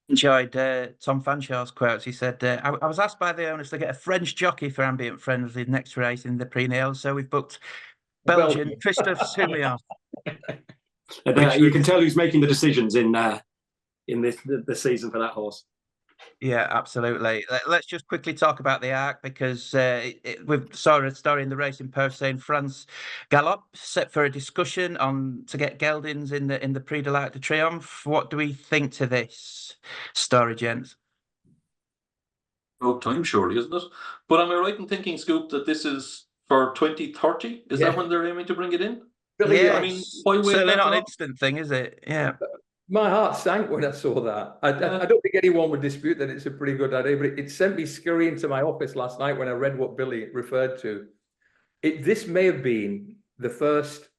[SPEAKER 2] Enjoyed Tom Fanshaw's quotes. He said, I was asked by the owners to get a French jockey for Ambient Friends in the next race in the Prix, so we've booked Belgian Christophe Soumillon.
[SPEAKER 3] You can tell who's making the decisions in the season for that horse.
[SPEAKER 2] Yeah, absolutely. Let's just quickly talk about the Arc, because we saw a story in the Racing Post saying France Galop set for a discussion to get geldings in the Prix de l'Arc de Triomphe. What do we think to this story, gents?
[SPEAKER 6] About time, surely, isn't it? But am I right in thinking, Scoop, that this is for 2030? Is that when they're aiming to bring it in?
[SPEAKER 2] Yeah,
[SPEAKER 6] I mean, why wait?
[SPEAKER 2] Certainly not an instant thing, is it? Yeah.
[SPEAKER 4] My heart sank when I saw that. I don't think anyone would dispute that it's a pretty good idea, but it sent me scurrying to my office last night when I read what Billy referred to. This may have been the first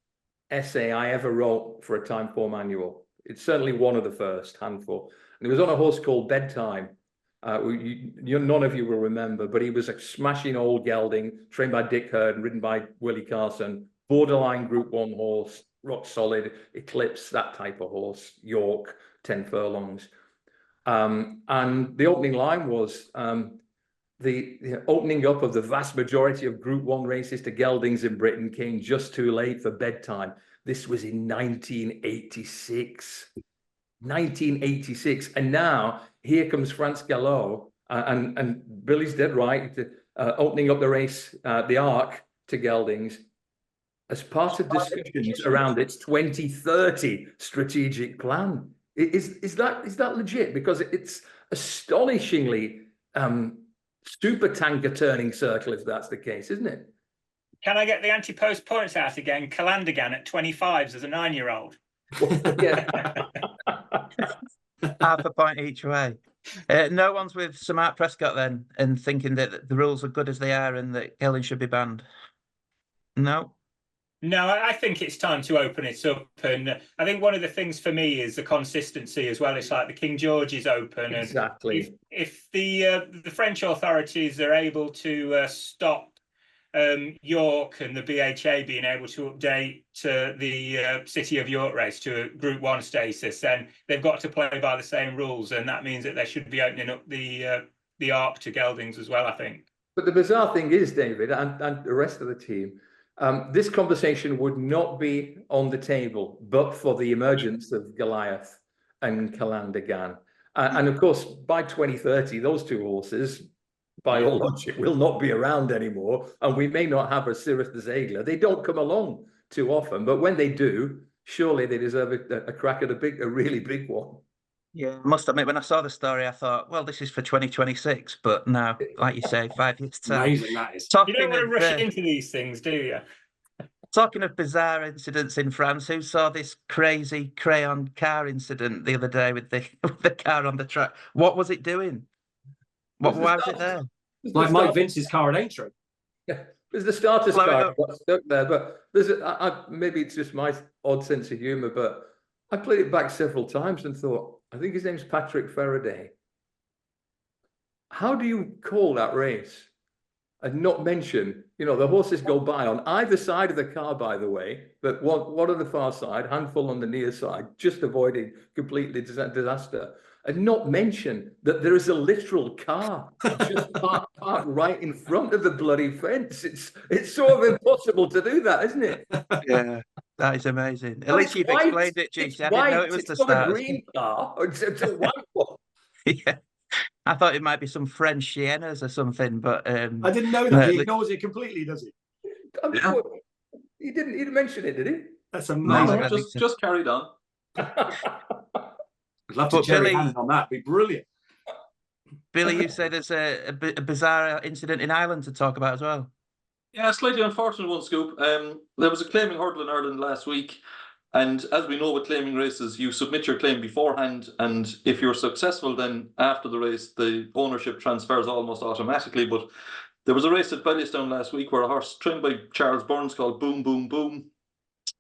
[SPEAKER 4] essay I ever wrote for a Time4 manual. It's certainly one of the first handful. And it was on a horse called Bedtime. None of you will remember, but he was a smashing old gelding, trained by Dick Hurd and ridden by Willie Carson, borderline Group 1 horse, rock solid, Eclipse, that type of horse, York, 10 furlongs. And the opening line was the opening up of the vast majority of Group 1 races to geldings in Britain came just too late for Bedtime. This was in 1986. 1986. And now here comes France Galop, and Billy's dead right, opening up the race, the Arc, to geldings, as part of discussions around its 2030 strategic plan. Is that legit? Because it's astonishingly super tanker turning circle if that's the case, isn't it?
[SPEAKER 5] Can I get the anti-post points out again? Calandigan at 25s as a 9-year-old.
[SPEAKER 4] Yeah.
[SPEAKER 2] Half a point each way. No one's with Samart Prescott then, and thinking that the rules are good as they are and that geldings should be banned. No.
[SPEAKER 5] No, I think it's time to open it up, and I think one of the things for me is the consistency as well. It's like the King George is open,
[SPEAKER 4] exactly.
[SPEAKER 5] And if the French authorities are able to stop York and the BHA being able to update the City of York race to a Group 1 status, then they've got to play by the same rules, and that means that they should be opening up the Arc to geldings as well, I think. But
[SPEAKER 4] the bizarre thing is, David, and the rest of the team, this conversation would not be on the table but for the emergence of Goliath and Calandigan. And of course, by 2030, those two horses, by all logic, will not be around anymore. And we may not have a Cirrus de Ziegler. They don't come along too often. But when they do, surely they deserve a crack at a really big one.
[SPEAKER 2] Yeah, I must admit, when I saw the story, I thought, well, this is for 2026. But now, like you say, 5 years time.
[SPEAKER 3] Amazing, that is.
[SPEAKER 5] You don't want to rush into these things, do you?
[SPEAKER 2] Talking of bizarre incidents in France, who saw this crazy crayon car incident the other day with the car on the track? What was it doing? Why was it there?
[SPEAKER 3] Like Mike Vince's car at Aintree.
[SPEAKER 4] Yeah, there's the starter's car got stuck there, but there's maybe it's just my odd sense of humour, but I played it back several times and thought, I think his name's Patrick Faraday. How do you call that race and not mention, the horses go by on either side of the car, by the way, but one on the far side, handful on the near side, just avoiding completely disaster, and not mention that there is a literal car just parked right in front of the bloody fence. It's sort of impossible to do that, isn't it?
[SPEAKER 2] Yeah, that is amazing. At least you've explained it, GC. I didn't know it was the start.
[SPEAKER 4] It's not a green car, it's a white one.
[SPEAKER 2] Yeah. I thought it might be some French Siennas or something, but
[SPEAKER 3] I didn't know that. He ignores it completely, does he?
[SPEAKER 4] He didn't mention it, did he?
[SPEAKER 3] That's amazing.
[SPEAKER 6] No, just carried on.
[SPEAKER 3] I'd love to cherry hand on that. It'd be brilliant.
[SPEAKER 2] Billy, you said there's a bizarre incident in Ireland to talk about as well.
[SPEAKER 6] Yeah, a slightly unfortunate one, Scoop. There was a claiming hurdle in Ireland last week. And as we know with claiming races, you submit your claim beforehand, and if you're successful, then after the race, the ownership transfers almost automatically. But there was a race at Belliostown last week where a horse trained by Charles Burns called Boom Boom Boom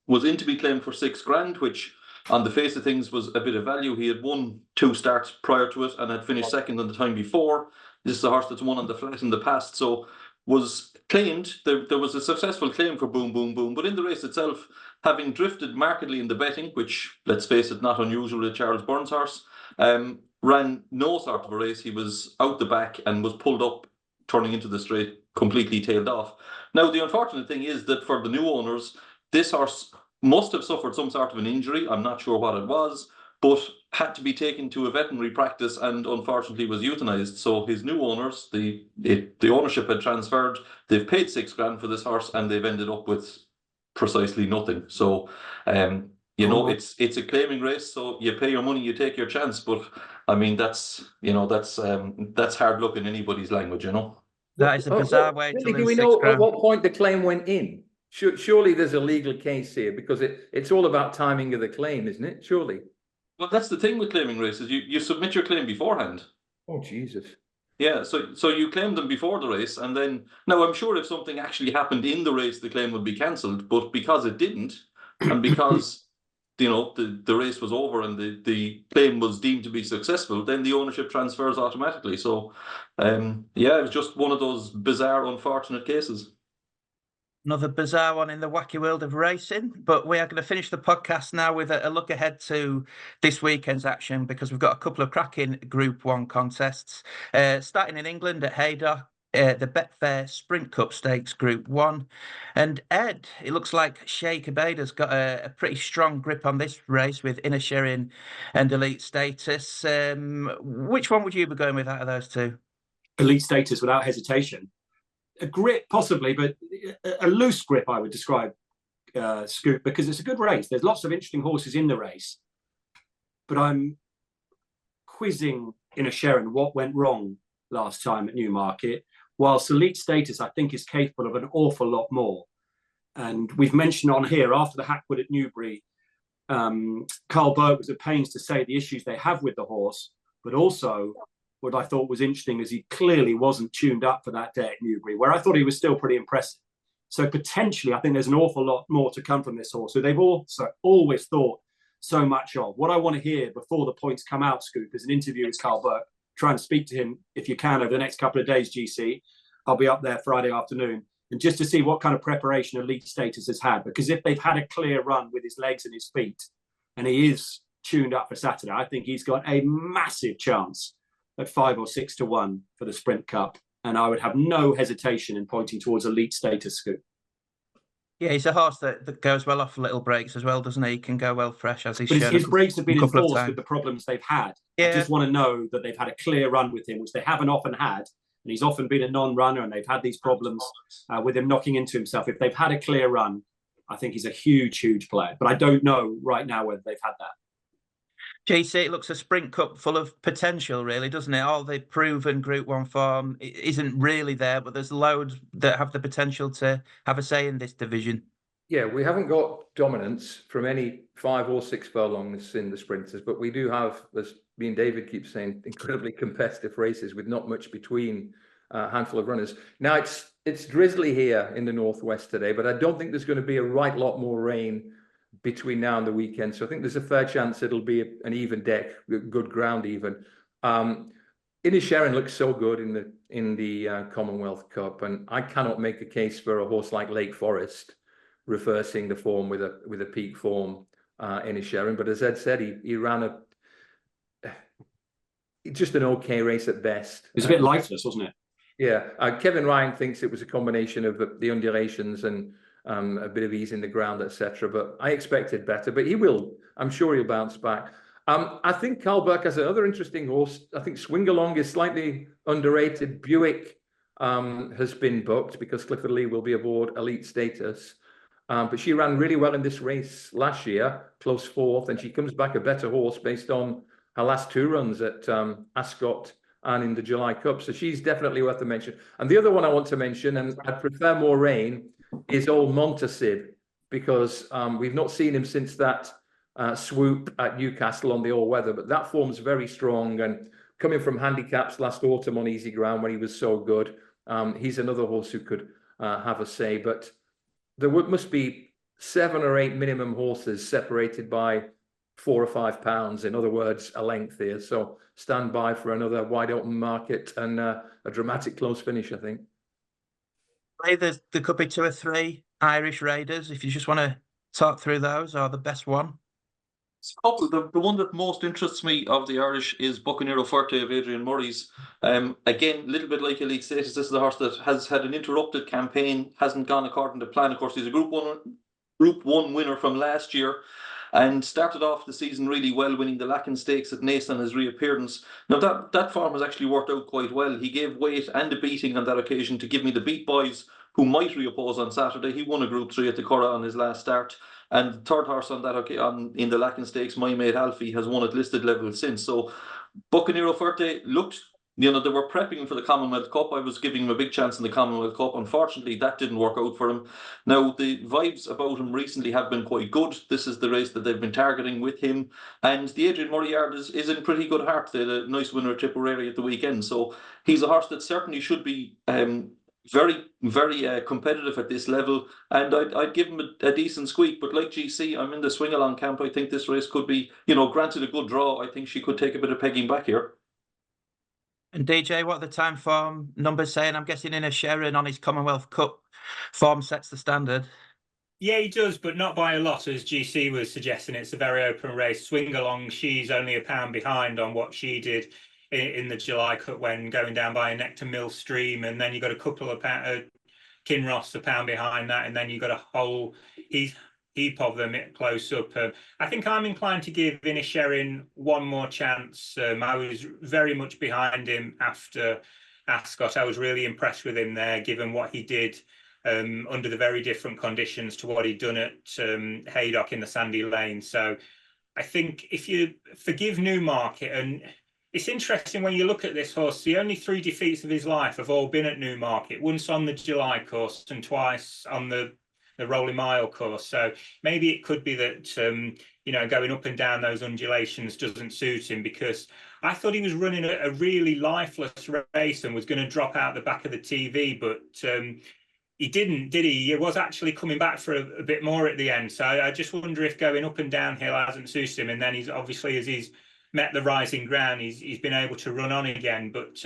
[SPEAKER 6] was in to be claimed for $6,000, which on the face of things was a bit of value. He had won 2 starts prior to it and had finished second on the time before. This is a horse that's won on the flat in the past. So was claimed. There was a successful claim for Boom Boom Boom, but in the race itself, having drifted markedly in the betting, which, let's face it, not unusual with Charles Burns' horse, ran no sort of a race. He was out the back and was pulled up, turning into the straight, completely tailed off. Now, the unfortunate thing is that for the new owners, this horse must have suffered some sort of an injury. I'm not sure what it was, but had to be taken to a veterinary practice and unfortunately was euthanized. So his new owners, the ownership had transferred. They've paid $6,000 for this horse and they've ended up with precisely nothing. So, you know, it's a claiming race. So you pay your money, you take your chance. But I mean, that's hard luck in anybody's language, you know.
[SPEAKER 2] That is a bizarre way to lose
[SPEAKER 4] do we know
[SPEAKER 2] £6,000.
[SPEAKER 4] at what point the claim went in? Surely there's a legal case here, because it's all about timing of the claim, isn't it? Surely.
[SPEAKER 6] Well, that's the thing with claiming races. You submit your claim beforehand.
[SPEAKER 4] Oh, Jesus.
[SPEAKER 6] Yeah, so you claim them before the race, and then now I'm sure if something actually happened in the race, the claim would be cancelled. But because it didn't, and because the race was over and the claim was deemed to be successful, then the ownership transfers automatically. So, yeah, it was just one of those bizarre, unfortunate cases.
[SPEAKER 2] Another bizarre one in the wacky world of racing, but we are going to finish the podcast now with a look ahead to this weekend's action, because we've got a couple of cracking Group 1 contests. Starting in England at Haydock, the Betfair Sprint Cup Stakes Group 1. And Ed, it looks like Sheikh Abeda's got a pretty strong grip on this race with Inner Sharing and Elite Status. Which one would you be going with out of those two?
[SPEAKER 3] Elite Status without hesitation. A grip, possibly, but a loose grip, I would describe Scoop, because it's a good race. There's lots of interesting horses in the race, but I'm quizzing Inner Sharing what went wrong last time at Newmarket, whilst Elite Status, I think, is capable of an awful lot more. And we've mentioned on here, after the Hackwood at Newbury, Carl Burke was at pains to say the issues they have with the horse, but also what I thought was interesting is he clearly wasn't tuned up for that day at Newbury, where I thought he was still pretty impressive. So potentially, I think there's an awful lot more to come from this horse, who they've also always thought so much of. What I want to hear before the points come out, Scoop, is an interview with Carl Burke. Try and speak to him if you can over the next couple of days, GC. I'll be up there Friday afternoon. And just to see what kind of preparation Elite Status has had. Because if they've had a clear run with his legs and his feet, and he is tuned up for Saturday, I think he's got a massive chance at 5 or 6 to 1 for the Sprint Cup. And I would have no hesitation in pointing towards Elite Status, Scoop.
[SPEAKER 2] Yeah, he's a horse that goes well off little breaks as well, doesn't he? He can go well fresh, as he's shown.
[SPEAKER 3] His breaks have been enforced with the problems they've had. Yeah. I just want to know that they've had a clear run with him, which they haven't often had. And he's often been a non-runner, and they've had these problems with him knocking into himself. If they've had a clear run, I think he's a huge, huge player. But I don't know right now whether they've had that.
[SPEAKER 2] JC, it looks a Sprint Cup full of potential, really, doesn't it? All the proven Group 1 form isn't really there, but there's loads that have the potential to have a say in this division.
[SPEAKER 4] Yeah, we haven't got dominance from any 5 or 6 furlongs in the sprinters, but we do have, as me and David keep saying, incredibly competitive races with not much between a handful of runners. Now, it's drizzly here in the northwest today, but I don't think there's going to be a right lot more rain between now and the weekend. So I think there's a fair chance it'll be an even deck, good ground even. Inner Sharing looks so good in the Commonwealth Cup, and I cannot make a case for a horse like Lake Forest reversing the form with a peak form Inner Sharing. But as Ed said, he ran just an okay race at best.
[SPEAKER 3] It was a bit lifeless, wasn't it?
[SPEAKER 4] Yeah. Kevin Ryan thinks it was a combination of the undulations and a bit of ease in the ground, etc. But I expected better. But I'm sure he'll bounce back. I think Carl Burke has another interesting horse. I think Swing Along is slightly underrated. Buick has been booked because Clifford Lee will be aboard Elite Status. But she ran really well in this race last year, close 4th, and she comes back a better horse based on her last 2 runs at Ascot and in the July Cup. So she's definitely worth a mention. And the other one I want to mention, and I'd prefer more rain, is old Montasib, because we've not seen him since that swoop at Newcastle on the all-weather, but that form's very strong, and coming from handicaps last autumn on easy ground when he was so good, he's another horse who could have a say. But there must be 7 or 8 minimum horses separated by 4 or 5 pounds. In other words, a length here. So stand by for another wide open market and a dramatic close finish, I think.
[SPEAKER 2] There could be 2 or 3 Irish Raiders. If you just want to talk through those, or the best one.
[SPEAKER 6] The one that most interests me of the Irish is Buccaneero Forte of Adrian Murray's. Again, a little bit like Elite Status, this is a horse that has had an interrupted campaign, hasn't gone according to plan. Of course, he's a Group 1 winner from last year and started off the season really well, winning the Lacken Stakes at Naas on his reappearance. Now, that form has actually worked out quite well. He gave weight and a beating on that occasion to give me the Beat Boys, who might reoppose on Saturday. He won a Group 3 at the Curragh on his last start. And the third horse on that in the Lacken Stakes, My Mate Alfie, has won at listed level since. So Buccaneero Forte looked, they were prepping him for the Commonwealth Cup. I was giving him a big chance in the Commonwealth Cup. Unfortunately, that didn't work out for him. Now, the vibes about him recently have been quite good. This is the race that they've been targeting with him. And the Adrian Murray yard is in pretty good heart. They had a nice winner at Tipperary at the weekend. So he's a horse that certainly should be very, very competitive at this level, and I'd give him a decent squeak. But like GC, I'm in the swing along camp. I think this race could be, granted a good draw, I think she could take a bit of pegging back here.
[SPEAKER 2] And DJ, what are the time form numbers saying? I'm guessing Inisherin on his Commonwealth Cup form sets the standard.
[SPEAKER 5] Yeah, he does, but not by a lot, as GC was suggesting. It's a very open race. Swing along, she's only a pound behind on what she did in the July Cup when going down by a Nectar Mill stream, and then you got a couple of Kinross a pound behind that, and then you got a whole heap of them close up. I think I'm inclined to give Inisherin one more chance. I was very much behind him after Ascot. I was really impressed with him there, given what he did under the very different conditions to what he'd done at Haydock in the Sandy Lane. So I think if you forgive Newmarket, and it's interesting when you look at this horse, the only 3 defeats of his life have all been at Newmarket, once on the July course and twice on the Rolling Mile course. So maybe it could be that, going up and down those undulations doesn't suit him, because I thought he was running a really lifeless race and was going to drop out the back of the TV, but he didn't, did he? He was actually coming back for a bit more at the end. So I just wonder if going up and downhill hasn't suited him. And then he's obviously, as he's met the rising ground, he's been able to run on again. But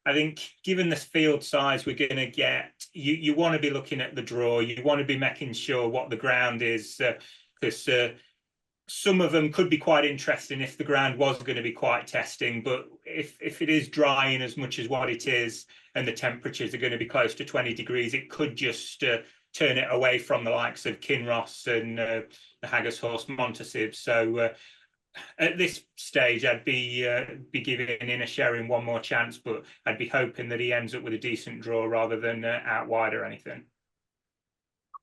[SPEAKER 5] I think given the field size we're going to get, you want to be looking at the draw. You want to be making sure what the ground is, because some of them could be quite interesting if the ground was going to be quite testing. But if it is drying as much as what it is, and the temperatures are going to be close to 20 degrees, it could just turn it away from the likes of Kinross and the Haggis horse Montasib. So at this stage, I'd be giving Inisherin one more chance, but I'd be hoping that he ends up with a decent draw rather than out wide or anything.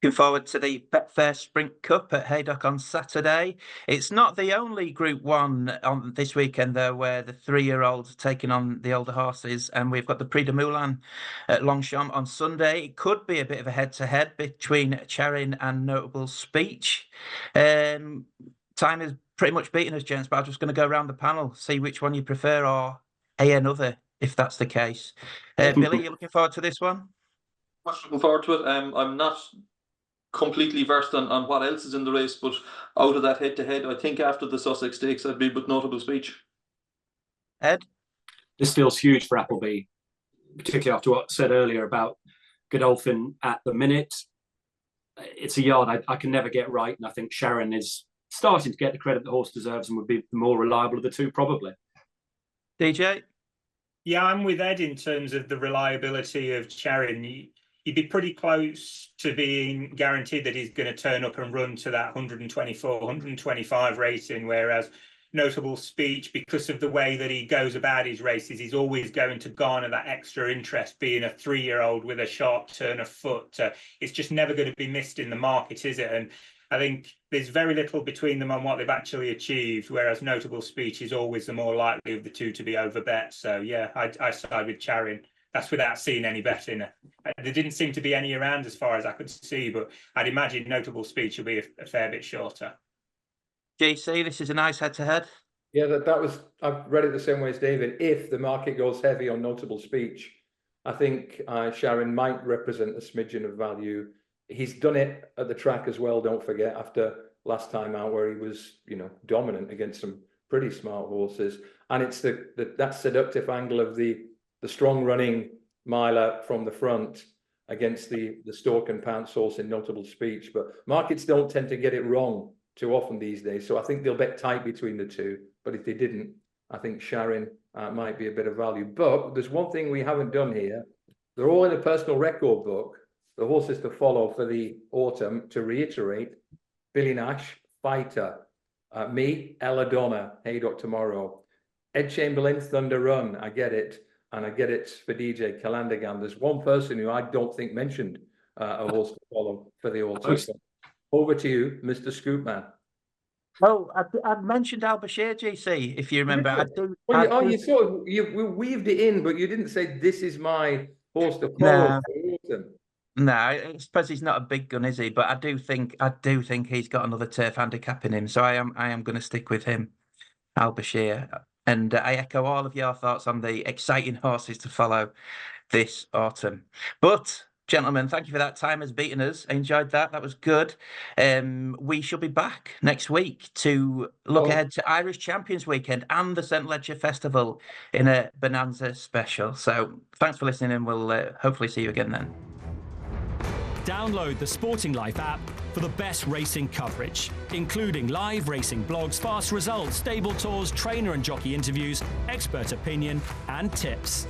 [SPEAKER 2] Looking forward to the Betfair Sprint Cup at Haydock on Saturday. It's not the only Group 1 on this weekend, though, where the 3-year-olds are taking on the older horses, and we've got the Prix de Moulin at Longchamp on Sunday. It could be a bit of a head-to-head between Charin and Notable Speech. Time is pretty much beaten us, gents, but I'm just going to go around the panel, see which one you prefer, or another, if that's the case. Billy, you looking forward to this one?
[SPEAKER 6] Much looking forward to it. I'm not completely versed on what else is in the race, but out of that head-to-head, I think after the Sussex Stakes, I'd be with Notable Speech.
[SPEAKER 2] Ed?
[SPEAKER 3] This feels huge for Appleby, particularly after what I said earlier about Godolphin at the minute. It's a yard I can never get right, and I think Sharon is starting to get the credit the horse deserves and would be the more reliable of the two, probably.
[SPEAKER 2] DJ?
[SPEAKER 5] Yeah, I'm with Ed in terms of the reliability of Charin. He'd be pretty close to being guaranteed that he's going to turn up and run to that 124, 125 rating, whereas Notable Speech, because of the way that he goes about his races, he's always going to garner that extra interest, being a 3-year-old with a sharp turn of foot. It's just never going to be missed in the market, is it? And I think there's very little between them on what they've actually achieved, whereas Notable Speech is always the more likely of the two to be overbet. So, yeah, I side with Charin. That's without seeing any betting. There didn't seem to be any around as far as I could see, but I'd imagine Notable Speech will be a fair bit shorter.
[SPEAKER 2] JC, this is a nice head-to-head.
[SPEAKER 4] Yeah, that was, I've read it the same way as David. If the market goes heavy on Notable Speech, I think Sharon might represent a smidgen of value. He's done it at the track as well, don't forget, after last time out where he was, dominant against some pretty smart horses. And it's that seductive angle of the strong running miler from the front against the Stoke and Pants horse in Notable Speech. But markets don't tend to get it wrong too often these days. So I think they'll bet tight between the two. But if they didn't, I think Sharon might be a bit of value. But there's one thing we haven't done here. They're all in a personal record book. The horses to follow for the autumn, to reiterate: Billy Nash, Fighter. Me, Elladonna, Haydock Tomorrow. Ed Chamberlin, Thunder Run. I get it. And I get it for DJ Calandagan. There's one person who I don't think mentioned a horse to follow for the autumn. So over to you, Mr. Scoopman.
[SPEAKER 2] Well, I'd mentioned Al Bashir, GC, if you remember.
[SPEAKER 4] You weaved it in, but you didn't say this is my horse to follow for the autumn.
[SPEAKER 2] No, I suppose he's not a big gun, is he? But I do think he's got another turf handicap in him. So I am going to stick with him, Al Bashir. And I echo all of your thoughts on the exciting horses to follow this autumn. But, gentlemen, thank you for that. Time has beaten us. I enjoyed that. That was good. We shall be back next week to look ahead to Irish Champions Weekend and the St. Leger Festival in a Bonanza special. So thanks for listening, and we'll hopefully see you again then.
[SPEAKER 1] Download the Sporting Life app for the best racing coverage, including live racing blogs, fast results, stable tours, trainer and jockey interviews, expert opinion and tips.